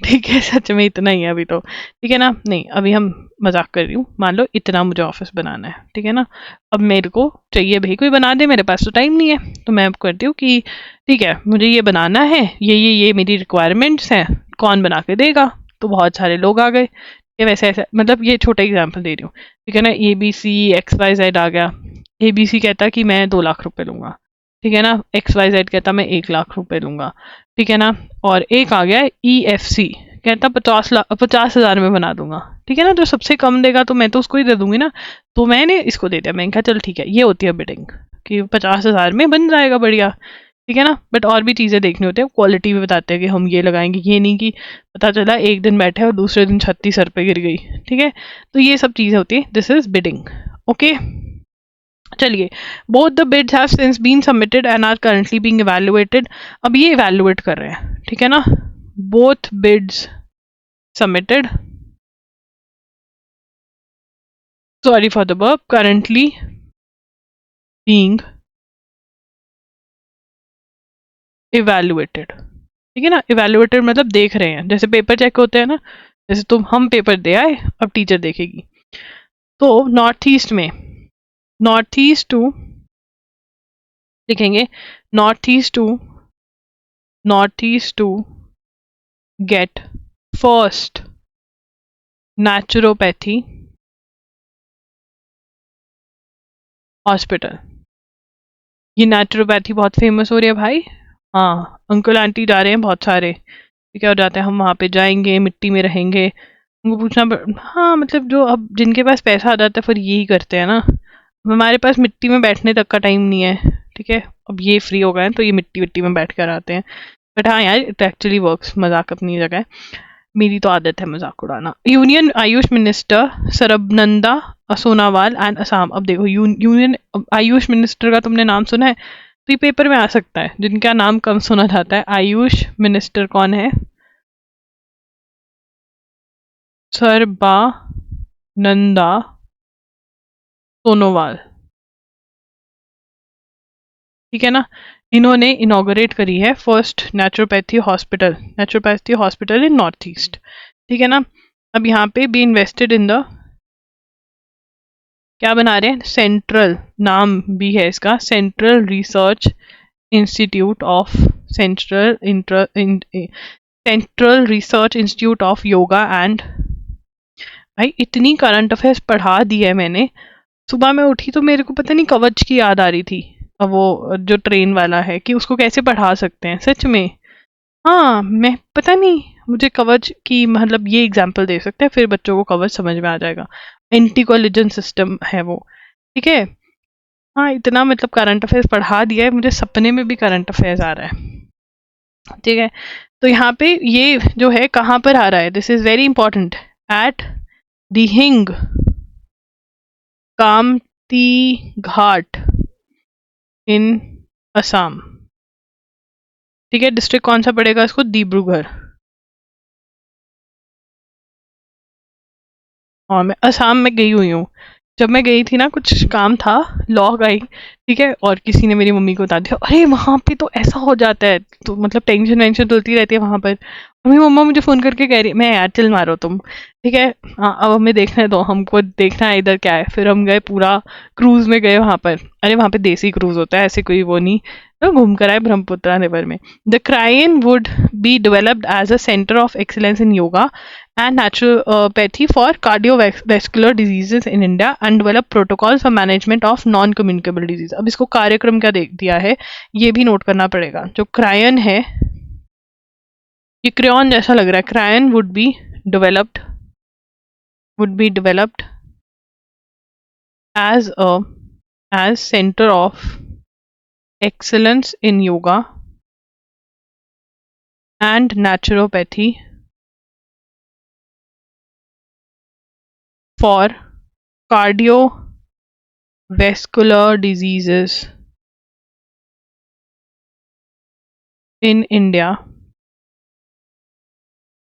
ठीक है, सच में इतना ही है अभी तो, ठीक है ना। नहीं, अभी हम मजाक कर रही हूँ, मान लो इतना मुझे ऑफिस बनाना है, ठीक है ना। अब मेरे को चाहिए भाई कोई बना दे, मेरे पास तो टाइम नहीं है, तो मैं अब करती हूँ कि ठीक है मुझे ये बनाना है, ये मेरी रिक्वायरमेंट्स हैं, कौन बना के देगा। तो बहुत सारे लोग आ गए, ये वैसे ऐसा, मतलब ये छोटा एग्जाम्पल दे रही हूँ, ठीक है ना। ABC XYZ आ गया। ABC कहता कि मैं 2 लाख रुपए लूंगा, ठीक है ना। XYZ कहता मैं 1 लाख रुपए लूंगा, ठीक है ना। और एक आ गया EFC, कहता 50,000 में बना दूंगा, ठीक है ना। जो सबसे कम देगा तो मैं तो उसको ही दे दूंगी ना। तो मैंने इसको दे दिया, मैंने कहा चल ठीक है, ये होती है बिडिंग, कि 50,000 में बन जाएगा बढ़िया, ठीक है ना। बट और भी चीज़ें देखनी होती है, क्वालिटी भी बताते हैं कि हम ये लगाएंगे, ये नहीं कि पता चला एक दिन बैठे और दूसरे दिन छत्ती सर पे गिर गई, ठीक है। तो ये सब चीज़ें होती है, दिस इज बिडिंग। ओके, चलिए, both the bids have since been submitted and are currently being evaluated. अब ये इवैल्यूएट कर रहे हैं, ठीक है ना। Both bids submitted, sorry for the verb, currently being evaluated, ठीक है ना। इवैल्यूएटेड मतलब देख रहे हैं, जैसे पेपर चेक होते हैं ना, जैसे तुम हम पेपर दे आए, अब टीचर देखेगी। तो नॉर्थ ईस्ट में, नॉर्थ ईस्ट टू लिखेंगे, north east to, north east to get first naturopathy hospital. ये नेचुरोपैथी बहुत फेमस हो रही है भाई। हाँ, अंकल आंटी जा रहे हैं बहुत सारे, तो क्या हो जाता है, हम वहाँ पे जाएंगे, मिट्टी में रहेंगे, उनको हाँ मतलब जो अब जिनके पास पैसा आ जाता है फिर यही करते हैं ना। हमारे पास मिट्टी में बैठने तक का टाइम नहीं है, ठीक है। अब ये फ्री हो गए हैं तो ये मिट्टी विट्टी में बैठ कर आते हैं। बट हाँ यार, इट एक्चुअली वर्क्स, मजाक अपनी जगह है, मेरी तो आदत है मजाक उड़ाना। Union AYUSH minister Sarbananda Sonowal and Assam. अब देखो, यूनियन आयुष मिनिस्टर का तुमने नाम सुना है, तो ये पेपर में आ सकता है, जिनका नाम कम सुना जाता है। आयुष मिनिस्टर कौन है? सरबानंदा सोनोवाल, ठीक है ना। इन्होंने इनॉग्रेट करी है first naturopathy hospital in north east, ठीक है ना। अब यहाँ पे बी इन्वेस्टेड इन द, क्या बना रहे हैं, सेंट्रल, नाम भी है इसका, central research institute of, central central research institute of yoga and. भाई इतनी करंट अफेयर्स पढ़ा दी है मैंने, सुबह में उठी तो मेरे को पता नहीं कवच की याद आ रही थी। अब वो जो ट्रेन वाला है कि उसको कैसे पढ़ा सकते हैं सच में। हाँ, मैं पता नहीं, मुझे कवच की मतलब ये एग्जाम्पल दे सकते हैं, फिर बच्चों को कवच समझ में आ जाएगा। एंटी कोलिजन सिस्टम है वो, ठीक है। हाँ, इतना मतलब करंट अफेयर्स पढ़ा दिया है, मुझे सपने में भी करंट अफेयर्स आ रहा है, ठीक है। तो यहाँ पे ये जो है कहाँ पर आ रहा है, this is very important, at Dihing Kamti Ghat in Assam, ठीक है। डिस्ट्रिक्ट कौन सा पड़ेगा इसको, डिब्रूगढ़। और मैं असम में गई हुई हूँ, जब मैं गई थी ना कुछ काम था, लॉग आई, ठीक है, और किसी ने मेरी मम्मी को बता दिया, अरे वहाँ पे तो ऐसा हो जाता है, तो मतलब टेंशन वेंशन चलती रहती है वहाँ पर। और मेरी मम्मा मुझे फ़ोन करके कह रही है, मैं यार चिल मारो तुम, ठीक है। हाँ, अब हमें देखना है, तो हमको देखना है इधर क्या है। फिर हम गए पूरा क्रूज़ में गए वहाँ पर, अरे वहाँ पे देसी क्रूज़ होता है, ऐसे कोई वो नहीं, तो घूम कर आए ब्रह्मपुत्रा रिवर में। द क्राइन would be developed as a centre of excellence in yoga and naturopathy for cardiovascular diseases in India and develop protocols for management of non-communicable disease। अब इसको कार्यक्रम क्या देख दिया है, ये भी नोट करना पड़ेगा। जो क्रायन है, ये क्रेयॉन जैसा लग रहा है, क्रायन would be developed as a as center of excellence in yoga and naturopathy for cardiovascular diseases in India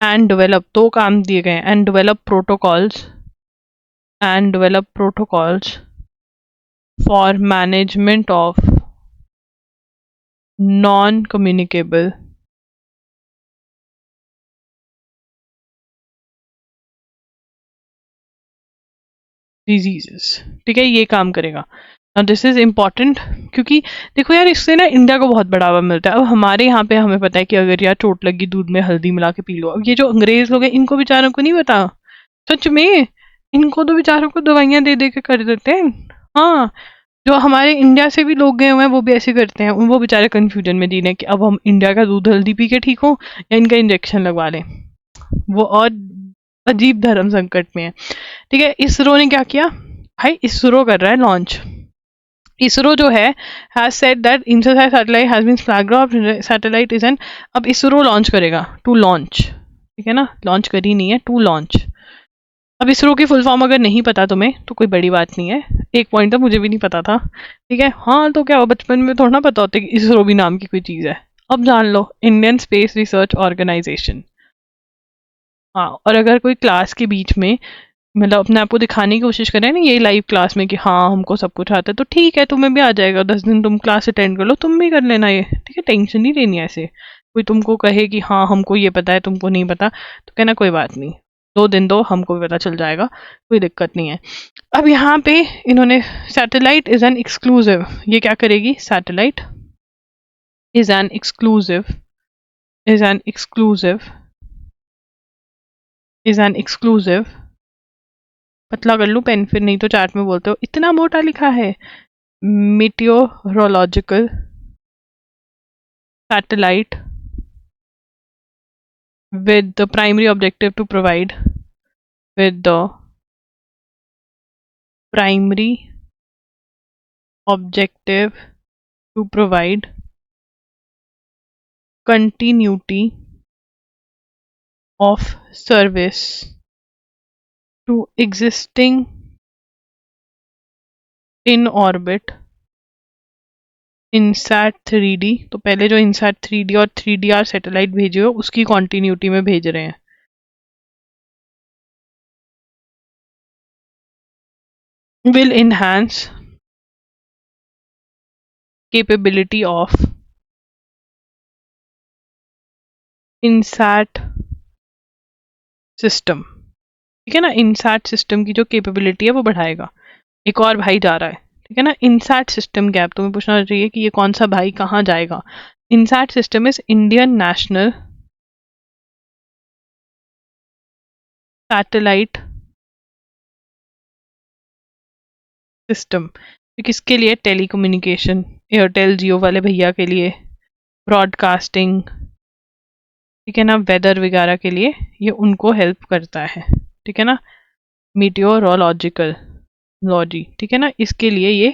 and develop, दो काम दिए गए हैं, and develop protocols for management of non-communicable diseases, ठीक है, ये काम करेगा। दिस इज इम्पॉर्टेंट क्योंकि देखो यार, इससे ना इंडिया को बहुत बढ़ावा मिलता है। अब हमारे यहाँ पे हमें पता है कि अगर यार चोट लगी दूध में हल्दी मिला के पी लो। अब ये जो अंग्रेज लोग हैं इनको बेचारों को नहीं पता, सच में इनको तो बेचारों को दवाइयां दे दे के कर देते हैं। हाँ, जो हमारे इंडिया से भी लोग गए हुए हैं वो भी ऐसे करते हैं, वो बेचारे कंफ्यूजन में जी रहे हैं कि अब हम इंडिया का दूध हल्दी पी के ठीक हो या इनका इंजेक्शन लगवा लें। वो और अजीब धर्म संकट में है। ठीक है, इसरो ने क्या किया भाई, इसरो कर रहा है लॉन्च। इसरो जो है has said that INSAT satellite has been flagged off satellite is an, अब इसरो लॉन्च करेगा, टू लॉन्च, ठीक है ना, लॉन्च करी नहीं है, टू लॉन्च। अब इसरो की फुल फॉर्म अगर नहीं पता तुम्हें तो कोई बड़ी बात नहीं है, एक पॉइंट तो मुझे भी नहीं पता था, ठीक है। हाँ तो क्या, बचपन में थोड़ा ना पता होता कि इसरो भी नाम की कोई चीज़ है। अब जान लो, इंडियन स्पेस रिसर्च ऑर्गेनाइजेशन। हाँ, और अगर कोई क्लास के बीच में मतलब अपने आप को दिखाने की कोशिश करें ना ये लाइव क्लास में कि हाँ हमको सब कुछ आता है, तो ठीक है, तुम्हें भी आ जाएगा, 10 दिन तुम क्लास अटेंड कर लो, तुम भी कर लेना ये, ठीक है, टेंशन नहीं लेनी है ऐसे। कोई तुमको कहे कि हाँ हमको ये पता है तुमको नहीं पता, तो कहना कोई बात नहीं, 2 दिन दो, हमको भी पता चल जाएगा, कोई दिक्कत नहीं है। अब यहाँ पे इन्होंने सैटेलाइट इज एन एक्सक्लूसिव, ये क्या करेगी, satellite is an exclusive, is an exclusive, is an exclusive, पतला कर लूँ पेन फिर, नहीं तो चैट में बोलते हो इतना मोटा लिखा है, meteorological satellite with the primary objective to provide, with the primary objective to provide continuity of service to existing in orbit INSAT 3D, तो पहले जो इनसैट 3D और 3DR सैटेलाइट भेजे हो उसकी कॉन्टिन्यूटी में भेज रहे हैं। Will enhance capability of INSAT system, ठीक है ना, इनसैट सिस्टम की जो कैपेबिलिटी है वो बढ़ाएगा। एक और भाई जा रहा है, ठीक है ना, इनसैट सिस्टम गैप, तुम्हें पूछना चाहिए कि ये कौन सा भाई कहाँ जाएगा। INSAT system is Indian national satellite system, किसके लिए, टेलीकम्युनिकेशन, एयरटेल जियो वाले भैया के लिए, ब्रॉडकास्टिंग, ठीक है ना, वेदर वगैरह के लिए ये उनको हेल्प करता है, ठीक है ना, मीटियोरोलॉजिकल लॉजी, ठीक है ना, इसके लिए ये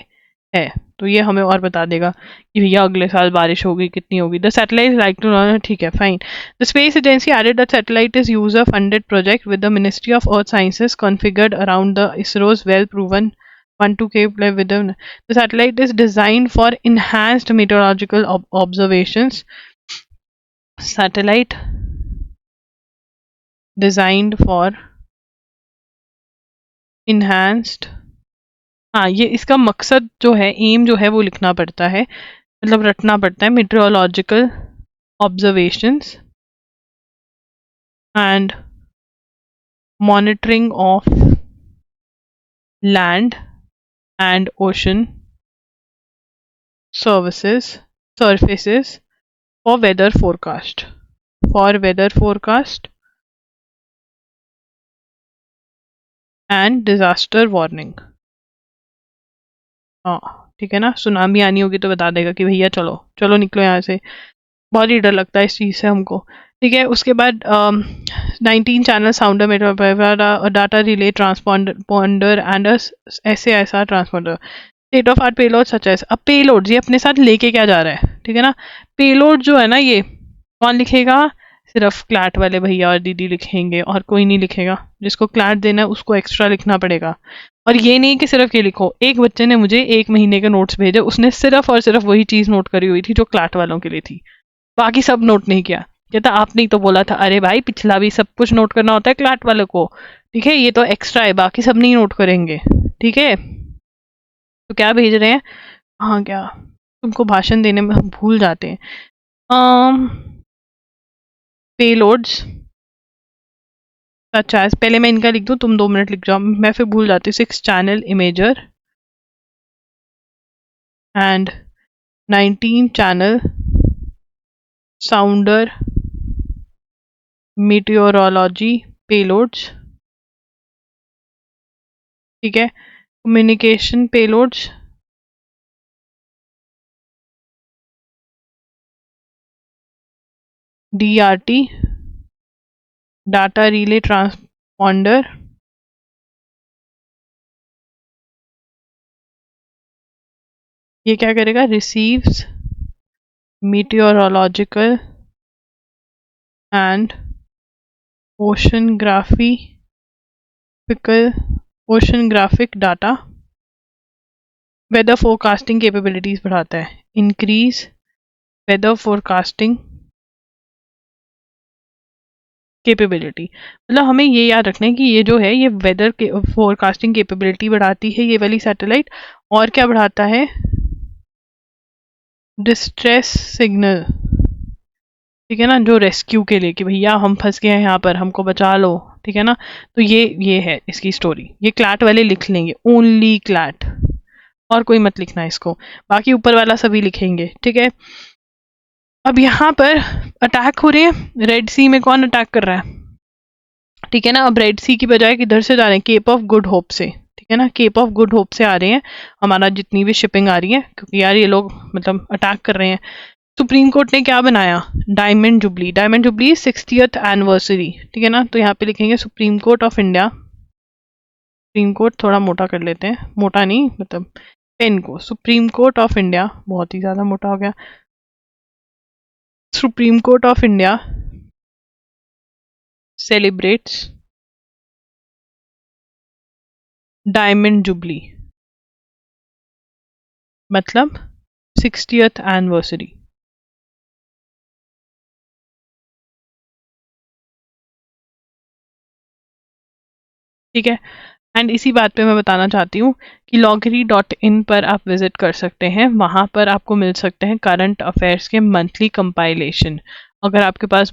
है। तो ये हमें और बता देगा कि भैया अगले साल बारिश होगी, कितनी होगी। The satellite like to know, ठीक है fine. The space agency added that satellite is user funded project with the ministry of earth sciences configured around the ISRO's well proven 1-2K with the satellite is designed for enhanced meteorological observations. Satellite designed for enhanced, हाँ ये इसका मकसद जो है, M जो है वो लिखना पड़ता है, मतलब रटना पड़ता है, meteorological observations and monitoring of land and ocean services surfaces for weather forecast, for weather forecast and disaster warning। हाँ ठीक है ना, सुनामी आनी होगी तो बता देगा कि भैया चलो चलो निकलो यहाँ से, बहुत ही डर लगता है इस चीज़ से हमको। ठीक है, उसके बाद 19 channel sounder data relay transponder and SASR transponder, state of art payload such as. अब पेलोड ये अपने साथ लेके क्या जा रहा है, ठीक है ना, पेलोड जो है ना ये कौन लिखेगा, सिर्फ क्लैट वाले भैया और दीदी लिखेंगे और कोई नहीं लिखेगा, जिसको क्लैट देना है उसको एक्स्ट्रा लिखना पड़ेगा। और ये नहीं कि सिर्फ ये लिखो, एक बच्चे ने मुझे 1 महीने के नोट्स भेजे, उसने सिर्फ और सिर्फ वही चीज़ नोट करी हुई थी जो क्लैट वालों के लिए थी, बाकी सब नोट नहीं किया। कहता आपने ही तो बोला था, अरे भाई पिछला भी सब कुछ नोट करना होता है क्लैट वालों को, ठीक है, ये तो एक्स्ट्रा है, बाकी सब नहीं नोट करेंगे, ठीक है। तो क्या भेज रहे हैं, हाँ क्या तुमको भाषण देने में हम भूल जाते हैं, पेलोड्स सच एज, पहले मैं इनका लिख दूं, तुम 2 मिनट लिख जाओ, मैं फिर भूल जाती हूँ। 6 channel imager and 19 channel sounder meteorology payloads, ठीक है। Communication payloads, DRT, data relay transponder, ये क्या करेगा, receives meteorological and oceanographic data, weather forecasting capabilities बढ़ाता है, इंक्रीज वेदर फोरकास्टिंग कैपेबिलिटी। मतलब हमें ये याद रखना है कि ये जो है ये वेदर के फोरकास्टिंग कैपेबिलिटी बढ़ाती है ये वाली सैटेलाइट। और क्या बढ़ाता है, डिस्ट्रेस सिग्नल, ठीक है ना, जो रेस्क्यू के लिए कि भैया हम फंस गए हैं यहाँ पर, हमको बचा लो, ठीक है ना। तो ये है इसकी स्टोरी। ये क्लैट वाले लिख लेंगे, ओनली क्लैट, और कोई मत लिखना इसको, बाकी ऊपर वाला सभी लिखेंगे, ठीक है। अब यहाँ पर अटैक हो रहे हैं, रेड सी में कौन अटैक कर रहा है, ठीक है ना। अब रेड सी की बजाय किधर से जा रहे हैं, केप ऑफ गुड होप से, ठीक है ना, केप ऑफ गुड होप से आ रहे हैं हमारा जितनी भी शिपिंग आ रही है, क्योंकि यार ये लोग मतलब अटैक कर रहे हैं। सुप्रीम कोर्ट ने क्या बनाया, diamond jubilee, diamond jubilee 60th anniversary, ठीक है ना। तो यहाँ पे लिखेंगे supreme court of India, supreme court थोड़ा मोटा कर लेते हैं, मोटा नहीं मतलब पेन को, सुप्रीम कोर्ट ऑफ इंडिया बहुत ही ज्यादा मोटा हो गया, supreme court of India celebrates diamond jubilee, मतलब 60th एनिवर्सरी, ठीक है। एंड इसी बात पे मैं बताना चाहती हूँ कि loggery.in पर आप विजिट कर सकते हैं, वहाँ पर आपको मिल सकते हैं करंट अफेयर्स के मंथली कंपाइलेशन। अगर आपके पास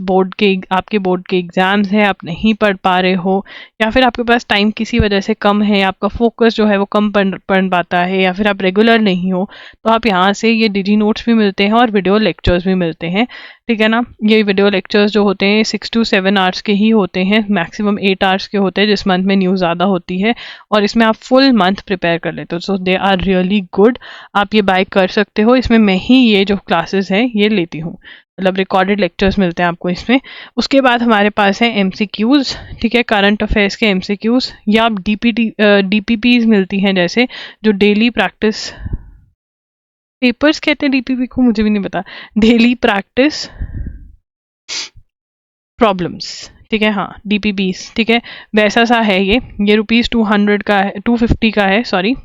आपके बोर्ड के एग्जाम्स हैं, आप नहीं पढ़ पा रहे हो, या फिर आपके पास टाइम किसी वजह से कम है, आपका फोकस जो है वो कम पढ़ पाता है, या फिर आप रेगुलर नहीं हो, तो आप यहाँ से ये डिजी नोट्स भी मिलते हैं और वीडियो लेक्चर्स भी मिलते हैं, ठीक है ना। ये वीडियो लेक्चर्स जो होते हैं 6 to 7 आवर्स के ही होते हैं, मैक्सिमम 8 आवर्स के होते हैं जिस मंथ में न्यूज़ ज़्यादा होती है, और इसमें आप फुल मंथ प्रिपेयर कर लेते हो, सो दे आर रियली गुड। आप ये बाय कर सकते हो, इसमें मैं ही ये जो क्लासेस हैं ये लेती हूँ, मतलब रिकॉर्डेड लेक्चर्स मिलते हैं आपको इसमें। उसके बाद हमारे पास है MCQs, ठीक है, करंट अफेयर्स के MCQs, या आप DPPs मिलती हैं, जैसे जो डेली प्रैक्टिस पेपर्स कहते हैं, DPP को मुझे भी नहीं पता, डेली प्रैक्टिस प्रॉब्लम्स, ठीक है, हाँ DPPs, ठीक है, वैसा सा है ये ₹200 का है, 250 का है, सॉरी।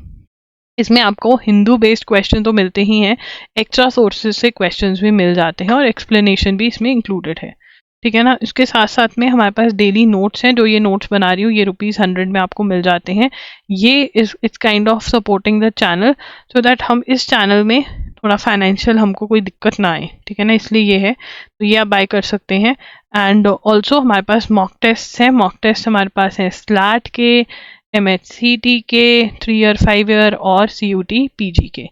इसमें आपको हिंदू बेस्ड क्वेश्चन तो मिलते ही हैं, एक्स्ट्रा सोर्सेज से क्वेश्चंस भी मिल जाते हैं, और एक्सप्लेनेशन भी इसमें इंक्लूडेड है, ठीक है ना। इसके साथ साथ में हमारे पास डेली नोट्स हैं, जो ये नोट्स बना रही हूँ ये ₹100 में आपको मिल जाते हैं। ये it's kind of supporting the channel, so that हम इस चैनल में थोड़ा फाइनेंशियल हमको कोई दिक्कत ना आए, ठीक है ना, इसलिए ये है, तो ये आप बाय कर सकते हैं। एंड ऑल्सो हमारे पास मॉक टेस्ट हैं, मॉक टेस्ट हमारे पास हैं स्लैट के, MHCT के, 3 ईयर 5 ईयर, और CUT PG के,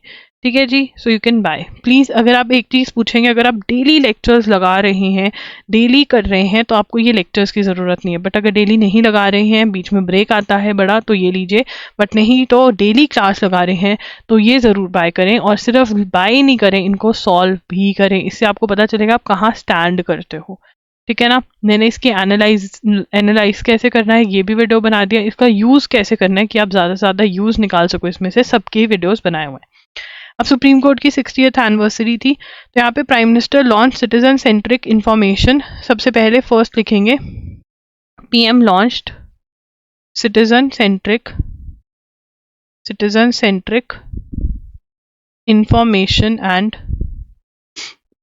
ठीक है जी। So you can buy, please. अगर आप एक चीज़ पूछेंगे, अगर आप डेली लेक्चर्स लगा रहे हैं, डेली कर रहे हैं, तो आपको ये लेक्चर्स की ज़रूरत नहीं है, बट अगर डेली नहीं लगा रहे हैं, बीच में ब्रेक आता है बड़ा, तो ये लीजिए, बट नहीं तो डेली क्लास लगा रहे हैं तो ये ज़रूर बाय करें, और सिर्फ बाय नहीं करें, इनको सॉल्व भी करें, इससे आपको पता चलेगा आप कहाँ स्टैंड करते हो, ठीक है ना। मैंने इसकी एनालाइज कैसे करना है ये भी वीडियो बना दिया, इसका यूज़ कैसे करना है कि आप ज़्यादा से ज़्यादा यूज़ निकाल सको इसमें से, सबके वीडियोस बनाए हुए हैं। अब सुप्रीम कोर्ट की 60th एनिवर्सरी थी, तो यहाँ पे prime minister launch citizen centric information, सबसे पहले फर्स्ट लिखेंगे PM launched citizen centric information and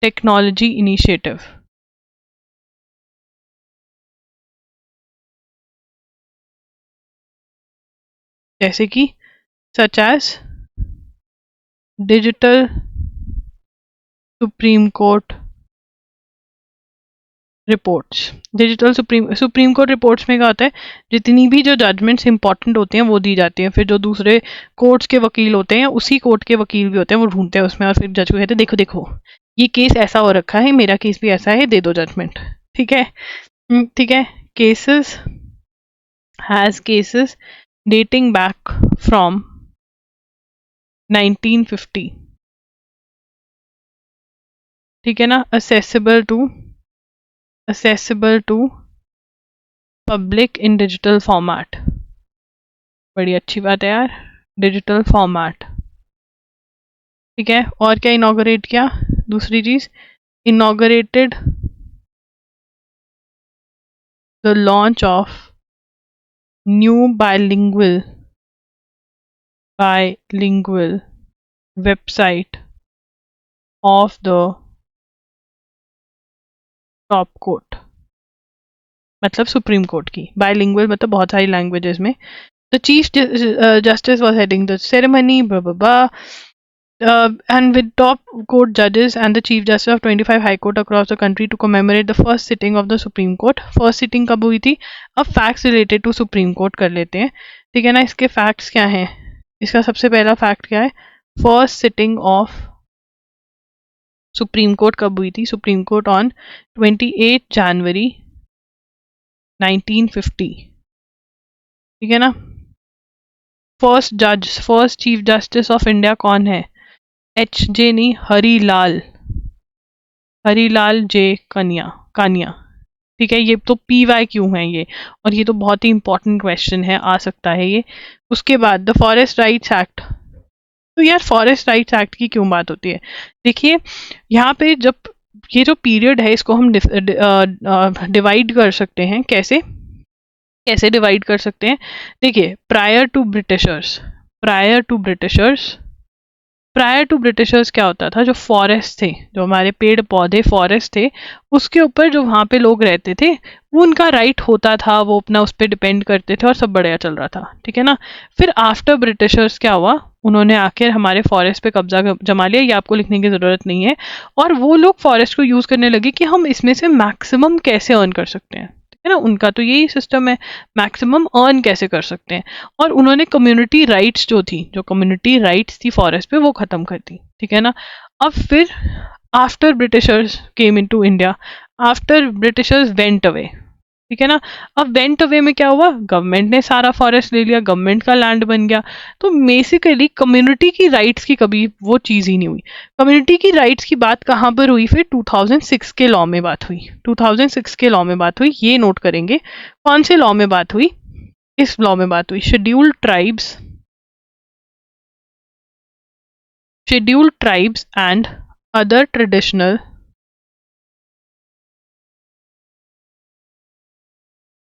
technology initiative, जैसे कि such as digital supreme court reports. Digital supreme court reports में क्या होता है, जितनी भी जो जजमेंट्स इंपॉर्टेंट होते हैं वो दी जाती हैं, फिर जो दूसरे कोर्ट्स के वकील होते हैं, उसी कोर्ट के वकील भी होते हैं, वो ढूंढते हैं उसमें और फिर जज को कहते हैं देखो देखो ये केस ऐसा हो रखा है, मेरा केस भी ऐसा है, दे दो जजमेंट। ठीक है, ठीक है। Cases has cases dating back from 1950। ठीक है ना। accessible to public in digital format। बड़ी अच्छी बात है यार, डिजिटल फॉर्मेट। ठीक है, और क्या इनॉग्रेट किया, दूसरी चीज, inaugurated the launch of new bilingual website of the top court, मतलब सुप्रीम कोर्ट की। बायलिंगुअल मतलब बहुत सारी लैंग्वेजेस में। The chief justice was heading the ceremony, and with top court judges and the chief justice of 25 high court across the country to commemorate the first sitting of the supreme court। First sitting कब हुई थी? अब facts related to supreme court कर लेते हैं। ठीक है ना। इसके फैक्ट्स क्या हैं? इसका सबसे पहला फैक्ट क्या है? First sitting of supreme court कब हुई थी? सुप्रीम कोर्ट ऑन 28 जनवरी 1950। ठीक है ना। First chief justice of India कौन है? HJ नहीं, हरीलाल जे कानिया। ठीक है, ये तो PY क्यों है ये, और ये तो बहुत ही इंपॉर्टेंट क्वेश्चन है, आ सकता है ये। उसके बाद द फॉरेस्ट राइट्स एक्ट। तो यार फॉरेस्ट राइट्स एक्ट की क्यों बात होती है? देखिए यहाँ पे जब ये जो पीरियड है इसको हम डिवाइड कर सकते हैं। कैसे कैसे डिवाइड कर सकते हैं? देखिए, प्रायर टू ब्रिटिशर्स क्या होता था, जो फॉरेस्ट थे, जो हमारे पेड़ पौधे फॉरेस्ट थे, उसके ऊपर जो वहाँ पे लोग रहते थे, वो उनका राइट होता था, वो अपना उस पर डिपेंड करते थे और सब बढ़िया चल रहा था। ठीक है ना। फिर आफ्टर ब्रिटिशर्स क्या हुआ, उन्होंने आकर हमारे फॉरेस्ट पे कब्जा जमा लिया, ये आपको लिखने की ज़रूरत नहीं है। और वो लोग फॉरेस्ट को यूज़ करने लगे कि हम इसमें से मैक्सिमम कैसे अर्न कर सकते हैं। है ना, उनका तो यही सिस्टम है, मैक्सिमम अर्न कैसे कर सकते हैं। और उन्होंने कम्युनिटी राइट्स जो कम्युनिटी राइट्स थी फॉरेस्ट पे, वो खत्म कर दी। ठीक है ना। अब फिर after Britishers came into India, after Britishers went away. ठीक है ना। अब वेंट अवे में क्या हुआ, गवर्नमेंट ने सारा फॉरेस्ट ले लिया, गवर्नमेंट का लैंड बन गया। तो बेसिकली कम्युनिटी की राइट्स की कभी वो चीज़ ही नहीं हुई। कम्युनिटी की राइट्स की बात कहाँ पर हुई? फिर 2006 के लॉ में बात हुई। 2006 के लॉ में बात हुई, ये नोट करेंगे। कौन से लॉ में बात हुई? इस लॉ में बात हुई, scheduled tribes and other traditional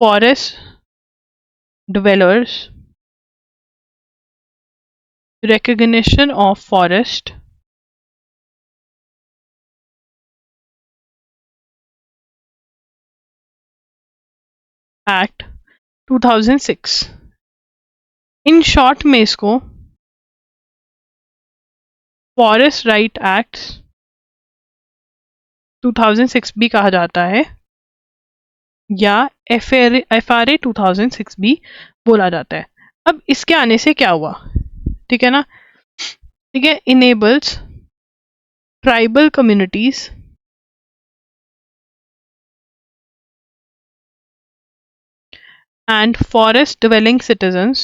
forest dwellers recognition of forest act 2006। In short में इसको फॉरेस्ट राइट एक्ट 2006 भी कहा जाता है, या FRA 2006 भी बोला जाता है। अब इसके आने से क्या हुआ? ठीक है ना। ठीक है, enables tribal communities and forest dwelling citizens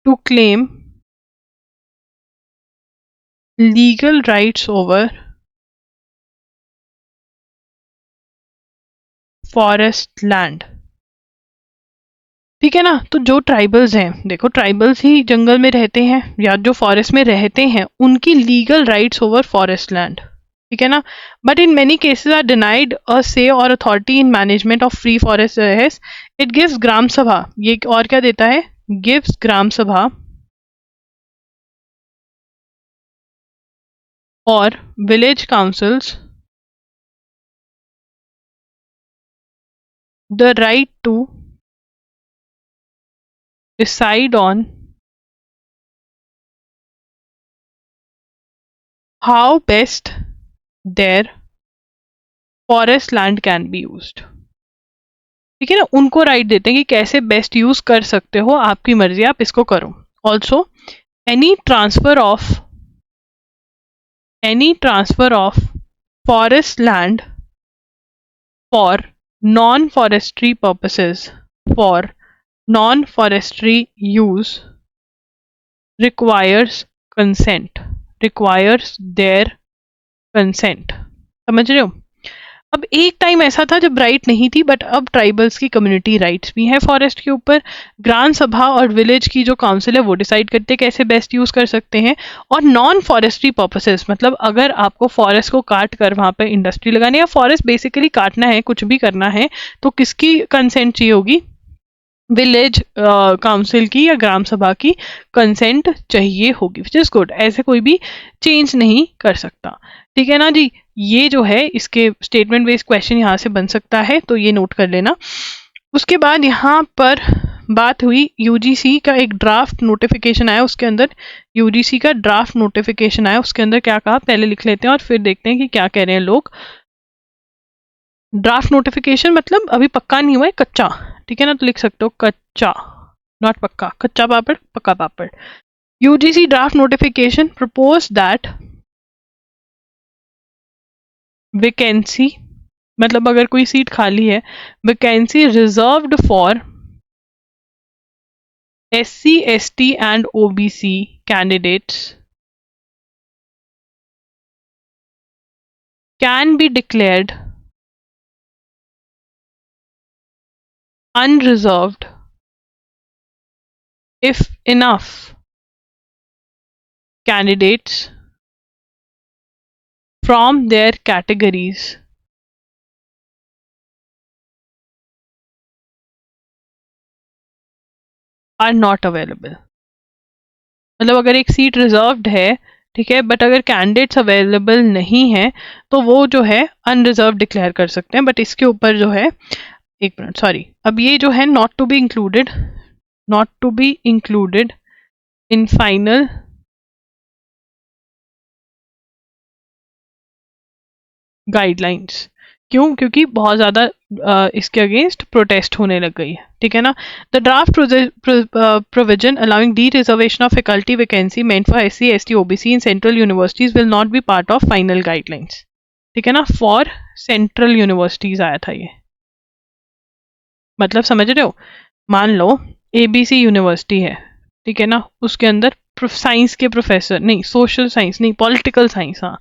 to claim legal rights over forest land। ठीक है ना। तो जो ट्राइबल्स हैं, देखो ट्राइबल्स ही जंगल में रहते हैं या जो फॉरेस्ट में रहते हैं, उनकी legal rights over forest land. ठीक है ना। But in many cases are denied a say or authority in management of free forest areas. It gives ग्राम सभा, ये और क्या देता है? गिव्स ग्राम सभा और village councils the right to decide on how best their forest land can be used. ठीक है ना, उनको राइट देते हैं कि कैसे बेस्ट यूज कर सकते हो, आपकी मर्जी, आप इसको करो। Also any transfer of forest land for non-forestry purposes, for non-forestry use requires their consent। समझ रहे हो? अब एक टाइम ऐसा था जब राइट नहीं थी, बट अब ट्राइबल्स की कम्युनिटी राइट्स भी है फॉरेस्ट के ऊपर। ग्राम सभा और विलेज की जो काउंसिल है वो डिसाइड करते हैं कैसे बेस्ट यूज कर सकते हैं। और नॉन फॉरेस्ट्री पर्पसेस, मतलब अगर आपको फॉरेस्ट को काट कर वहां पे इंडस्ट्री लगानी है, फॉरेस्ट बेसिकली काटना है, कुछ भी करना है, तो किसकी कंसेंट चाहिए होगी? विलेज काउंसिल की या ग्राम सभा की कंसेंट चाहिए होगी, विच इज गुड। ऐसे कोई भी चेंज नहीं कर सकता। ठीक है ना जी, ये जो है इसके स्टेटमेंट बेस्ड क्वेश्चन यहाँ से बन सकता है, तो ये नोट कर लेना। उसके बाद यहाँ पर बात हुई यूजीसी का एक ड्राफ्ट नोटिफिकेशन आया, उसके अंदर यूजीसी का ड्राफ्ट नोटिफिकेशन आया, उसके अंदर क्या कहा पहले लिख लेते हैं और फिर देखते हैं कि क्या कह रहे हैं लोग। ड्राफ्ट नोटिफिकेशन मतलब अभी पक्का नहीं हुआ है, कच्चा। ठीक है ना, तो लिख सकते हो कच्चा, नॉट पक्का, कच्चा पापड़ पक्का पापड़। UGC draft notification propose that vacancy, मतलब अगर कोई सीट खाली है, vacancy reserved for SC, ST and OBC candidates can be declared unreserved if enough candidates from their categories are not available। मतलब अगर एक सीट रिजर्व्ड है, ठीक है, बट अगर कैंडिडेट्स अवेलेबल नहीं है तो वो जो है अनरिजर्व डिक्लेयर कर सकते हैं। बट इसके ऊपर जो है, एक मिनट सॉरी, अब ये जो है not to be included in final guidelines. क्यों? क्योंकि बहुत ज्यादा इसके अगेंस्ट प्रोटेस्ट होने लग गई है। ठीक है ना, the draft provision allowing D reservation of faculty vacancy meant for SC, ST, OBC in central universities will not be part of final guidelines. ठीक है ना, फॉर सेंट्रल यूनिवर्सिटीज आया था ये। मतलब समझ रहे हो, मान लो ABC यूनिवर्सिटी है, ठीक है ना, उसके अंदर साइंस के प्रोफेसर नहीं, सोशल साइंस नहीं, पॉलिटिकल साइंस, हाँ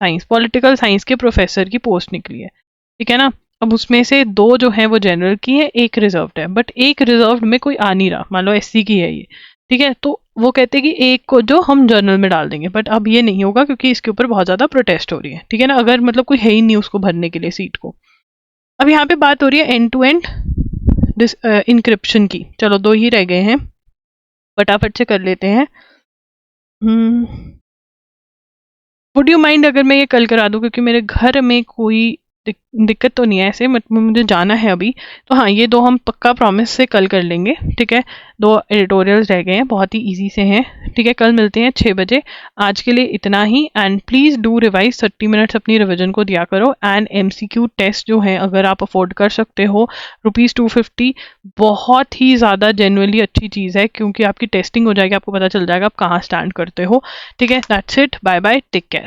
साइंस, पॉलिटिकल साइंस के प्रोफेसर की पोस्ट निकली है। ठीक है ना, अब उसमें से 2 जो है वो जनरल की है, एक रिजर्व्ड है, बट एक रिजर्व्ड में कोई आ नहीं रहा, मान लो SC की है ये। ठीक है, तो वो कहते हैं कि एक को जो हम जनरल में डाल देंगे, बट अब ये नहीं होगा क्योंकि इसके ऊपर बहुत ज्यादा प्रोटेस्ट हो रही है। ठीक है ना, अगर मतलब कोई है ही नहीं उसको भरने के लिए सीट को। अब यहाँ पे बात हो रही है एंड टू एंड इंक्रिप्शन की। चलो 2 ही रह गए हैं, फटाफट से कर लेते हैं। वुड यू माइंड अगर मैं ये कल करा दूं, क्योंकि मेरे घर में कोई दिक्कत तो नहीं है ऐसे, मुझे जाना है अभी, तो हाँ ये 2 हम पक्का प्रॉमिस से कल कर लेंगे। ठीक है, 2 एडिटोरियल्स रह गए हैं, बहुत ही इजी से हैं। ठीक है, कल मिलते हैं 6 बजे। आज के लिए इतना ही, and please do revise, 30 minutes अपनी रिविजन को दिया करो। एंड MCQ टेस्ट जो है अगर आप अफोर्ड कर सकते हो, ₹250, बहुत ही ज़्यादा जेन्युइनली अच्छी चीज़ है, क्योंकि आपकी टेस्टिंग हो जाएगी, आपको पता चल जाएगा आप कहाँ स्टैंड करते हो। ठीक है, that's it, bye bye, take care.